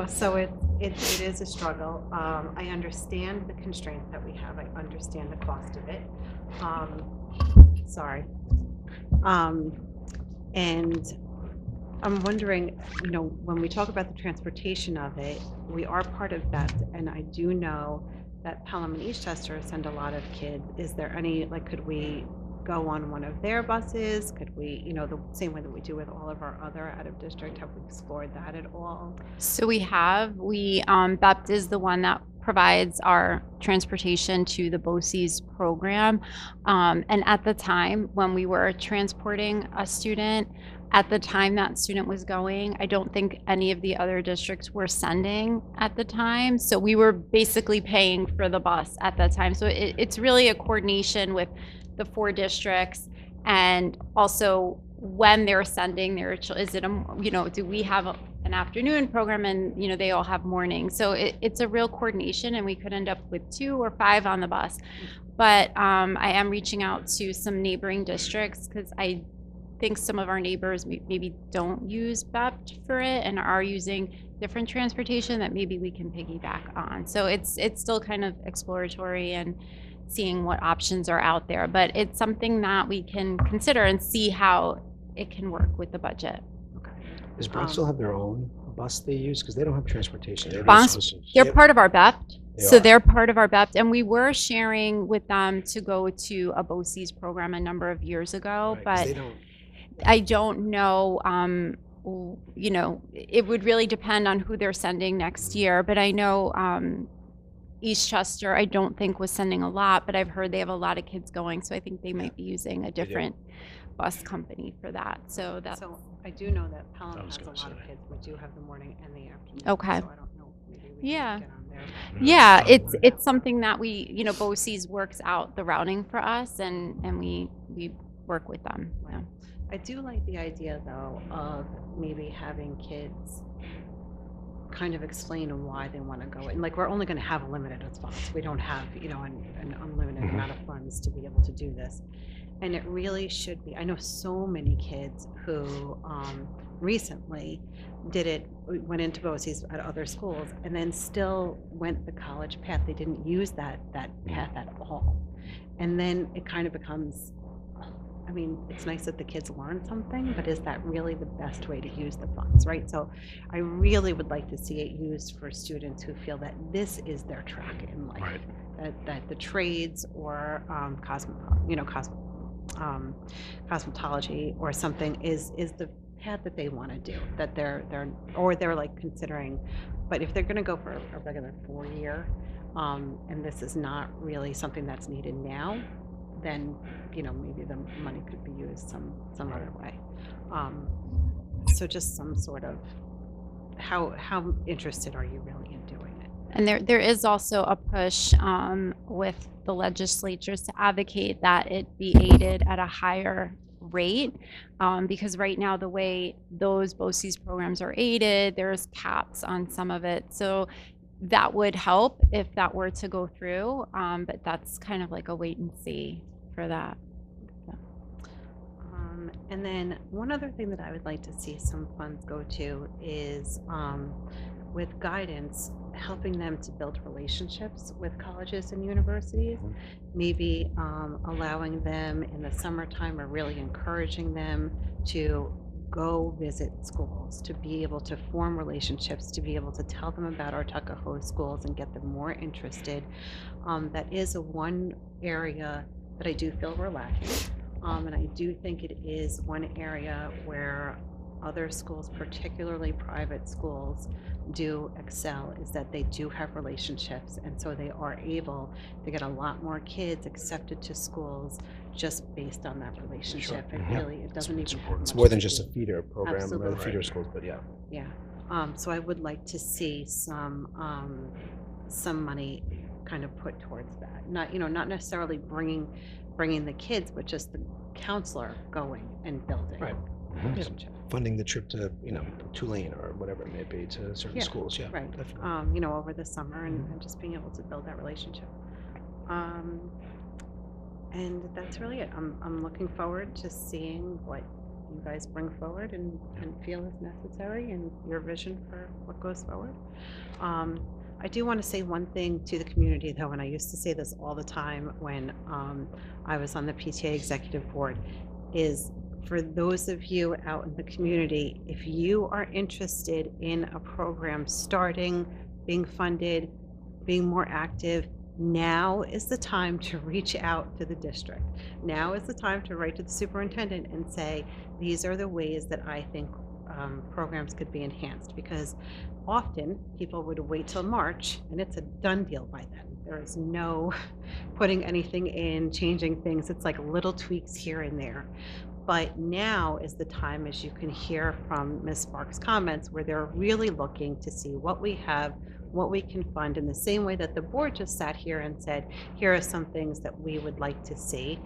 So it is a struggle. I understand the constraints that we have. I understand the cost of it. Sorry. And I'm wondering, when we talk about the transportation of it, we are part of that, and I do know that Pelham and Eastchester send a lot of kids. Is there any, could we go on one of their buses? Could we, the same way that we do with all of our other out-of-district, have we explored that at all? So we have. BEPT is the one that provides our transportation to the BOCES program. And at the time when we were transporting a student, at the time that student was going, I don't think any of the other districts were sending at the time. So we were basically paying for the bus at that time. So it's really a coordination with the 4 districts, and also when they're sending their children. Is it do we have an afternoon program, and they all have morning? So it's a real coordination, and we could end up with 2 or 5 on the bus. But I am reaching out to some neighboring districts, because I think some of our neighbors maybe don't use BEPT for it and are using different transportation that maybe we can piggyback on. So it's still kind of exploratory and seeing what options are out there, but it's something that we can consider and see how it can work with the budget. Does Bronx still have their own bus they use? Because they don't have transportation. They don't Bronx, have they're part of our BEPT. They are. They're part of our BEPT, and we were sharing with them to go to a BOCES program a number of years ago, Right, 'cause but they don't. I don't know, it would really depend on who they're sending next year, but I know Eastchester, I don't think, was sending a lot, but I've heard they have a lot of kids going, so I think they might be using a different bus company for that. So I do know that Pelham I was has a gonna lot of say. kids. We do have the morning and the afternoon. Okay. So I don't know, maybe we Yeah. can get on there. yeah, it's something that we, BOCES works out the routing for us, and we work with them. Yeah. I do like the idea, though, of maybe having kids kind of explain why they want to go. And we're only going to have a limited response. We don't have, an unlimited amount of funds to be able to do this. And it really should be. I know so many kids who recently went into BOCES at other schools, and then still went the college path. They didn't use that path at all. And then it kind of becomes, I mean, it's nice that the kids learn something, but is that really the best way to use the funds, right? So I really would like to see it used for students who feel that this is their track in life. Right. That the trades or cosmetology or something is the path that they want to do, that they're like considering. But if they're going to go for a regular 4-year, and this is not really something that's needed now, then maybe the money could be used some other way. So just some sort of how interested are you really in doing it? And there is also a push with the legislatures to advocate that it be aided at a higher rate, because right now the way those BOCES programs are aided, there's caps on some of it. So that would help if that were to go through, but that's kind of like a wait and see for that. And then one other thing that I would like to see some funds go to is with guidance, helping them to build relationships with colleges and universities, maybe allowing them in the summertime or really encouraging them to go visit schools, to be able to form relationships, to be able to tell them about our Tuckahoe schools and get them more interested. That is one area that I do feel we're lacking. And I do think it is one area where other schools, particularly private schools, do excel, is that they do have relationships, and so they are able to get a lot more kids accepted to schools just based on that relationship. It really, it doesn't even have It's much more than to just a do. feeder program, or the Absolutely. feeder schools, but yeah. Yeah. So I would like to see some money kind of put towards that. Not necessarily bringing the kids, but just the counselor going and building Right. relationship. Funding the trip to, Tulane or whatever it may be, to certain Yeah, schools, yeah. Right. Definitely. Over the summer and just being able to build that relationship. And that's really it. I'm looking forward to seeing what you guys bring forward and feel is necessary, and your vision for what goes forward. I do want to say one thing to the community, though, and I used to say this all the time when I was on the PTA executive board, is for those of you out in the community, if you are interested in a program starting, being funded, being more active, now is the time to reach out to the district. Now is the time to write to the superintendent and say, these are the ways that I think programs could be enhanced, because often people would wait till March and it's a done deal by then. There is no putting anything in, changing things. It's like little tweaks here and there. But now is the time, as you can hear from Ms. Sparks' comments, where they're really looking to see what we have, what we can fund, in the same way that the board just sat here and said, here are some things that we would like to see.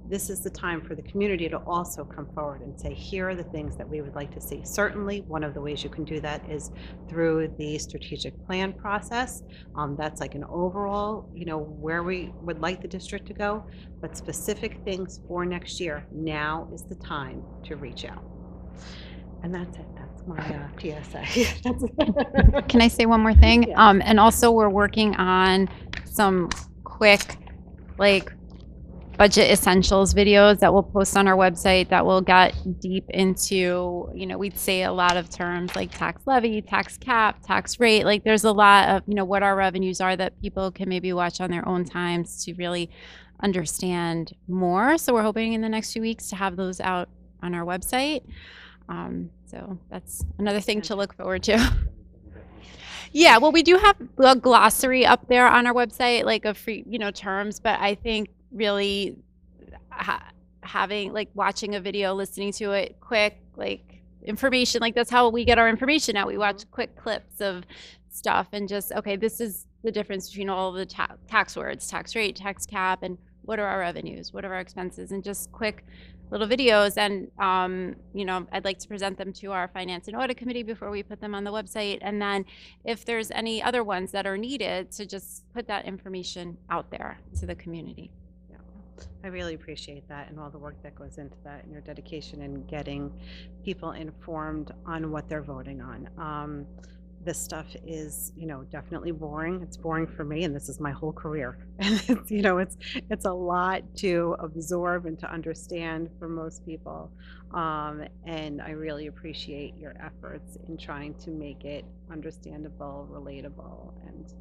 This is the time for the community to also come forward and say, here are the things that we would like to see. Certainly, one of the ways you can do that is through the strategic plan process. That's like an overall, where we would like the district to go, but specific things for next year, now is the time to reach out. And that's it. That's my PSA. Can I say one more thing? Yeah. And also we're working on some quick, budget essentials videos that we'll post on our website that will get deep into, we'd say a lot of terms like tax levy, tax cap, tax rate. Like there's a lot of, what our revenues are that people can maybe watch on their own times to really understand more. So we're hoping in the next few weeks to have those out on our website. So that's another thing to look forward to. Yeah, well, we do have a glossary up there on our website, like a free, terms, but I think really having watching a video, listening to it quick, information, that's how we get our information out. We watch quick clips of stuff and just, okay, this is the difference between all the tax words, tax rate, tax cap, and what are our revenues, what are our expenses, and just quick little videos. And I'd like to present them to our finance and audit committee before we put them on the website, and then if there's any other ones that are needed, to just put that information out there to the community. I really appreciate that and all the work that goes into that and your dedication in getting people informed on what they're voting on. This stuff is, definitely boring. It's boring for me, and this is my whole career. And it's a lot to absorb and to understand for most people. And I really appreciate your efforts in trying to make it understandable, relatable, and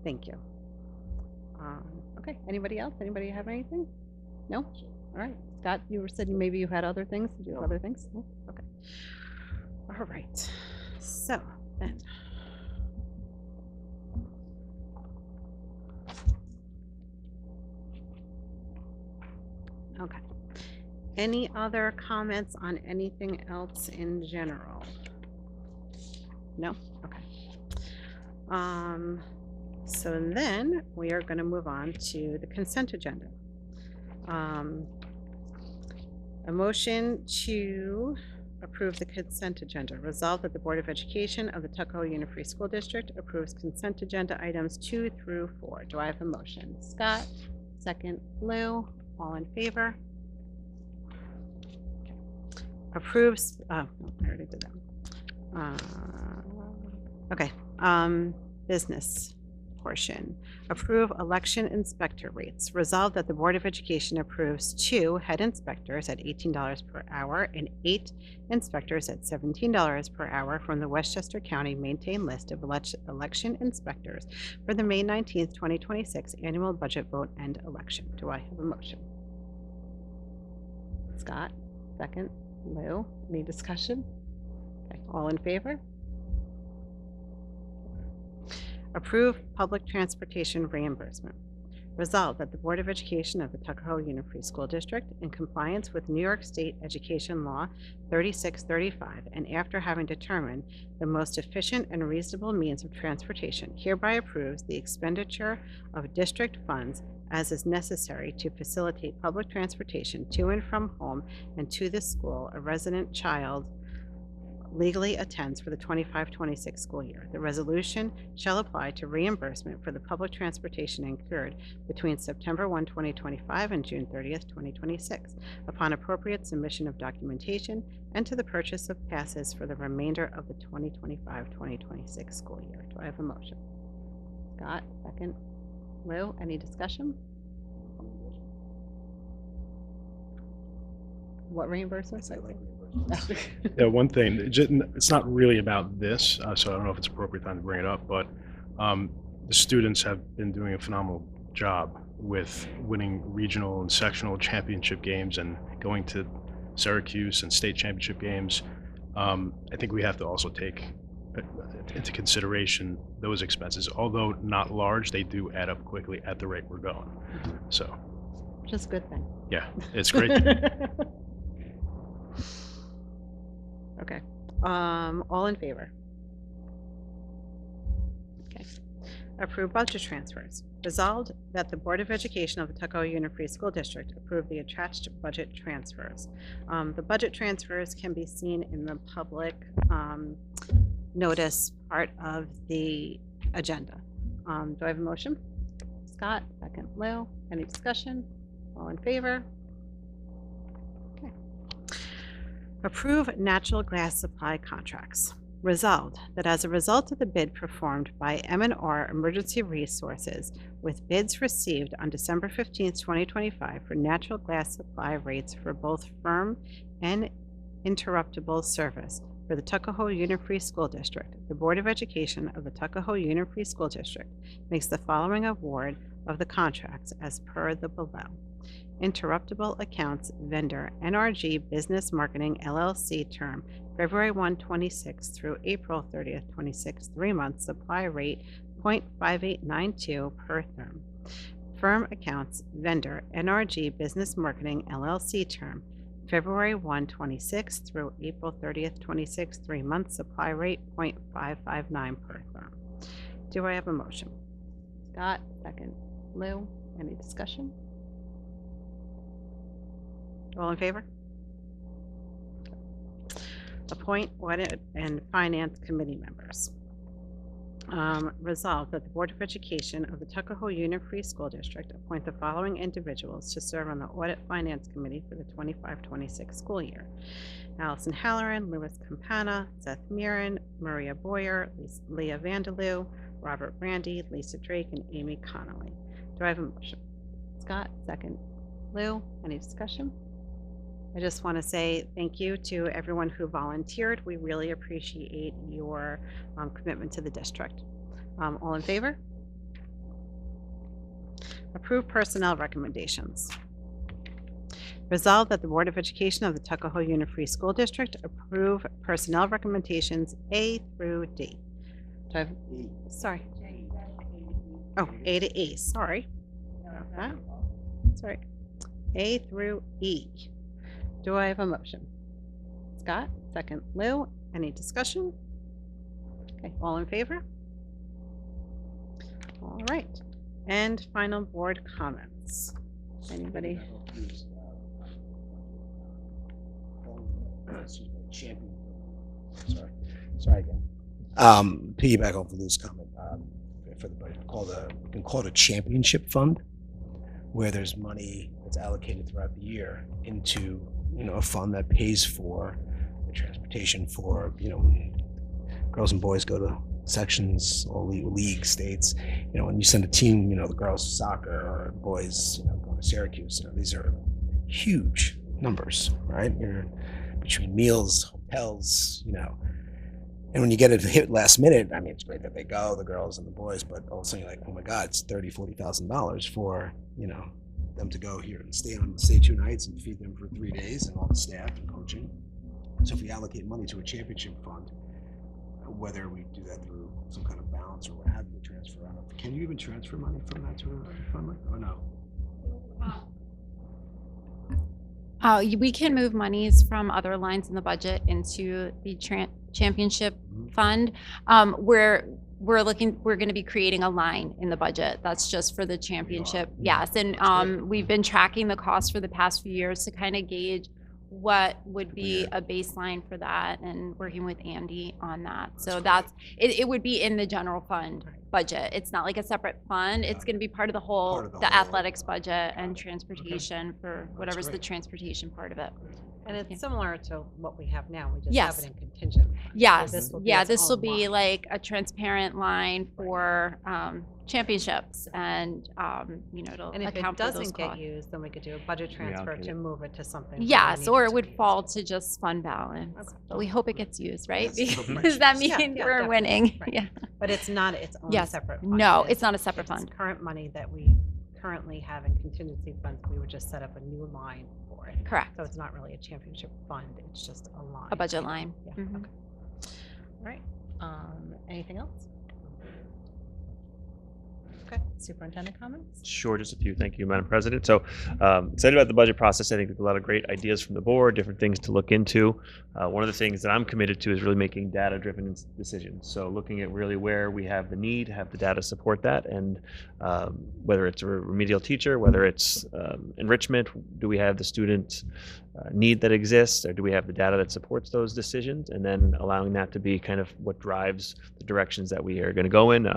thank you. Okay, anybody else? Anybody have anything? No? All right. Scott, you were saying maybe you had other things. Did you have other things? No? Okay. All right. So then. Okay. Any other comments on anything else in general? No? Okay. So then we are going to move on to the consent agenda. A motion to approve the consent agenda. Resolved that the Board of Education of the Tuckahoe Union Free School District approves consent agenda items 2 through 4. Do I have a motion? Scott, second. Lou, all in favor? Okay. Approves, no, I already did that. Okay, business portion. Approve election inspector rates. Resolved that the Board of Education approves 2 head inspectors at $18 per hour and 8 inspectors at $17 per hour from the Westchester County maintained list of election inspectors for the May 19th, 2026 annual budget vote and election. Do I have a motion? Scott, second. Lou, any discussion? Okay, all in favor? Approve public transportation reimbursement. Resolved that the Board of Education of the Tuckahoe Union Free School District, in compliance with New York State Education Law 3635, and after having determined the most efficient and reasonable means of transportation, hereby approves the expenditure of district funds as is necessary to facilitate public transportation to and from home and to the school a resident child legally attends for the 25-26 school year. The resolution shall apply to reimbursement for the public transportation incurred between September 1, 2025 and June 30th, 2026, upon appropriate submission of documentation and to the purchase of passes for the remainder of the 2025-2026 school year. Do I have a motion? Scott, second. Lou, any discussion? What reimbursements? I like reimbursements. Yeah, one thing, it's not really about this, so I don't know if it's appropriate time to bring it up, but the students have been doing a phenomenal job with winning regional and sectional championship games and going to Syracuse and state championship games. I think we have to also take into consideration those expenses. Although not large, they do add up quickly at the rate we're going. So, Just a good thing. yeah, it's great. Okay. All in favor? Okay. Approve budget transfers. Resolved that the Board of Education of the Tuckahoe Union Free School District approve the attached budget transfers. The budget transfers can be seen in the public notice part of the agenda. Do I have a motion? Scott, second. Lou, any discussion? All in favor? Okay. Approve natural gas supply contracts. Resolved that as a result of the bid performed by M&R Emergency Resources with bids received on December 15th, 2025 for natural gas supply rates for both firm and interruptible service for the Tuckahoe Union Free School District, the Board of Education of the Tuckahoe Union Free School District makes the following award of the contracts as per the below. Interruptible accounts vendor NRG Business Marketing LLC term February 1, 26 through April 30th, 26, 3 months supply rate 0.5892 per therm. Firm accounts vendor NRG Business Marketing LLC term February 1, 26 through April 30th, 26, 3 months supply rate 0.559 per therm. Do I have a motion? Scott, second. Lou, any discussion? All in favor? Appoint audit and finance committee members. Resolved that the Board of Education of the Tuckahoe Union Free School District appoint the following individuals to serve on the Audit Finance Committee for the 25-26 school year. Allison Halloran, Louis Campana, Seth Mirren, Maria Boyer, Leah Vanderloo, Robert Brandy, Lisa Drake, and Amy Connolly. Do I have a motion? Scott, second. Lou, any discussion? I just want to say thank you to everyone who volunteered. We really appreciate your commitment to the district. All in favor? Approve personnel recommendations. Resolved that the Board of Education of the Tuckahoe Union Free School District approve personnel recommendations A through D. Do I have, sorry. Oh, A to E, sorry. About that. Sorry. A through E. Do I have a motion? Scott, second. Lou, any discussion? Okay, all in favor? All right. And final board comments. Anybody? Sorry again. Piggyback off of Lou's comment, for the budget, we can call it a championship fund, where there's money that's allocated throughout the year into, a fund that pays for the transportation for, when girls and boys go to sections or league states, when you send a team, the girls soccer or boys, going to Syracuse, these are huge numbers, right? You're between meals, hotels, and when you get it hit last minute, I mean, it's great that they go, the girls and the boys, but all of a sudden you're like, oh my God, it's $30,000-$40,000 for, them to go here and stay 2 nights and feed them for 3 days and all the staff and coaching. So if we allocate money to a championship fund, whether we do that through some kind of balance or what have you, transfer out. Can you even transfer money from that to a fund like, or no? We can move monies from other lines in the budget into the championship fund. We're going to be creating a line in the budget that's just for the championship. Yes, and we've been tracking the cost for the past few years to kind of gauge what would be a baseline for that, and working with Andy on that. So that's it would be in the general fund budget. It's not like a separate fund. It's going to be part of the whole, the athletics budget and transportation for whatever's the transportation part of it. And it's similar to what we have now. We just Yes. have it in contingent. funds. So Yes, this will be yeah, its this will own be line. like a transparent line for championships, and it'll And if it account for those doesn't get costs. used, then we could do a budget transfer Reallocate to it. move it to something. that Yes, needs or to it would be fall used. to just fund balance. Okay. But we hope it gets used, right? Yes, Because that means Yeah, yeah, we're definitely. winning. Right. Yeah. But it's not its own Yes. separate fund. No, it's not a separate it's fund. current money that we currently have in contingency funds. We would just set up a new line for it. Correct. So it's not really a championship fund. It's just a line. A budget line. Yeah, Mhm. okay. All right. Anything else? Okay, superintendent comments? Sure, just a few. Thank you, Madam President. So excited about the budget process. I think there's a lot of great ideas from the board, different things to look into. One of the things that I'm committed to is really making data-driven decisions. So looking at really where we have the need, have the data support that, and whether it's a remedial teacher, whether it's enrichment, do we have the student need that exists, or do we have the data that supports those decisions, and then allowing that to be kind of what drives the directions that we are going to go in.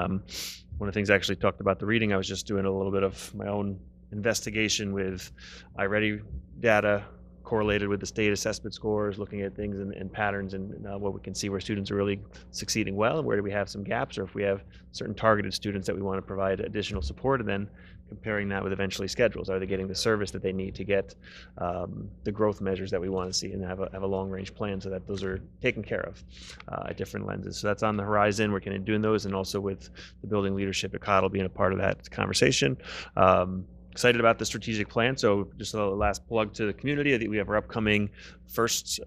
One of the things I actually talked about the reading, I was just doing a little bit of my own investigation with iReady data correlated with the state assessment scores, looking at things and patterns, and what we can see where students are really succeeding well and where do we have some gaps, or if we have certain targeted students that we want to provide additional support, and then comparing that with eventually schedules. Are they getting the service that they need to get the growth measures that we want to see, and have a long range plan so that those are taken care of at different lenses. So that's on the horizon. We're kind of doing those, and also with the building leadership at COTL being a part of that conversation. Excited about the strategic plan. So just a last plug to the community. I think we have our upcoming first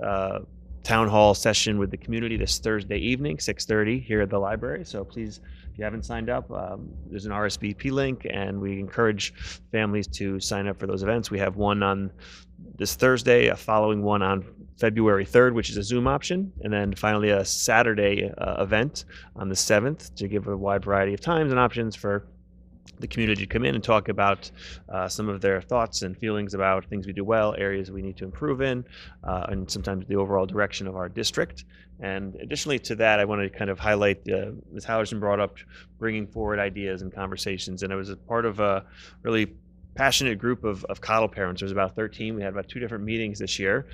town hall session with the community this Thursday evening, 6:30 here at the library. So please, if you haven't signed up, there's an RSVP link, and we encourage families to sign up for those events. We have one on this Thursday, a following one on February 3rd, which is a Zoom option, and then finally a Saturday event on the 7th to give a wide variety of times and options for the community to come in and talk about some of their thoughts and feelings about things we do well, areas we need to improve in, and sometimes the overall direction of our district. And additionally to that, I wanted to kind of highlight, Ms. Hallerson brought up bringing forward ideas and conversations, and I was a part of a really passionate group of coddle parents. There's about 13. We had about 2 different meetings this year.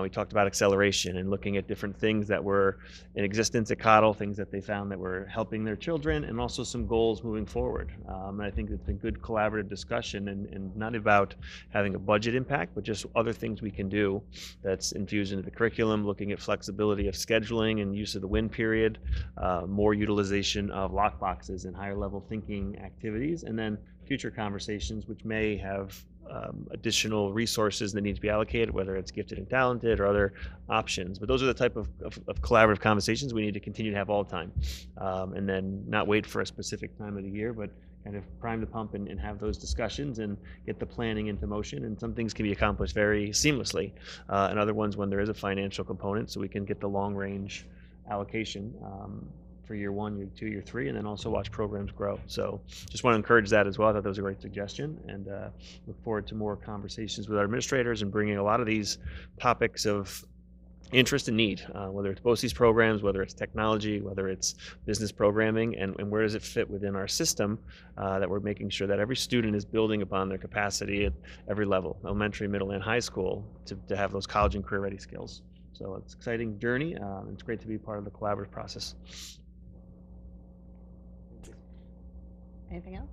We talked about acceleration and looking at different things that were in existence at coddle, things that they found that were helping their children, and also some goals moving forward. I think it's been good collaborative discussion, and not about having a budget impact, but just other things we can do that's infused into the curriculum, looking at flexibility of scheduling and use of the win period, more utilization of lock boxes and higher level thinking activities, and then future conversations which may have additional resources that need to be allocated, whether it's gifted and talented or other options. But those are the type of collaborative conversations we need to continue to have all the time, and then not wait for a specific time of the year, but kind of prime the pump and have those discussions and get the planning into motion. And some things can be accomplished very seamlessly, and other ones when there is a financial component, so we can get the long range allocation for year 1, year 2, year 3, and then also watch programs grow. So just want to encourage that as well. I thought that was a great suggestion, and look forward to more conversations with our administrators and bringing a lot of these topics of interest and need, whether it's BOCES programs, whether it's technology, whether it's business programming, and where does it fit within our system, that we're making sure that every student is building upon their capacity at every level, elementary, middle, and high school, to have those college and career ready skills. So it's an exciting journey. It's great to be part of the collaborative process. Anything else?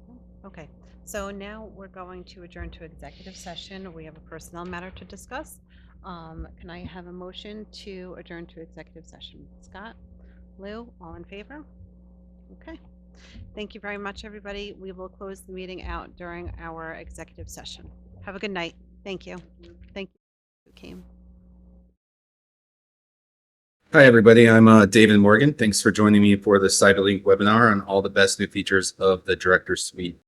No? Okay, so now we're going to adjourn to executive session. We have a personnel matter to discuss. Can I have a motion to adjourn to executive session? Scott, Lou, all in favor? Okay. Thank you very much, everybody. We will close the meeting out during our executive session. Have a good night. Thank you. Thank you who came. Hi, everybody. I'm David Morgan. Thanks for joining me for the CyberLink webinar on all the best new features of the Director Suite.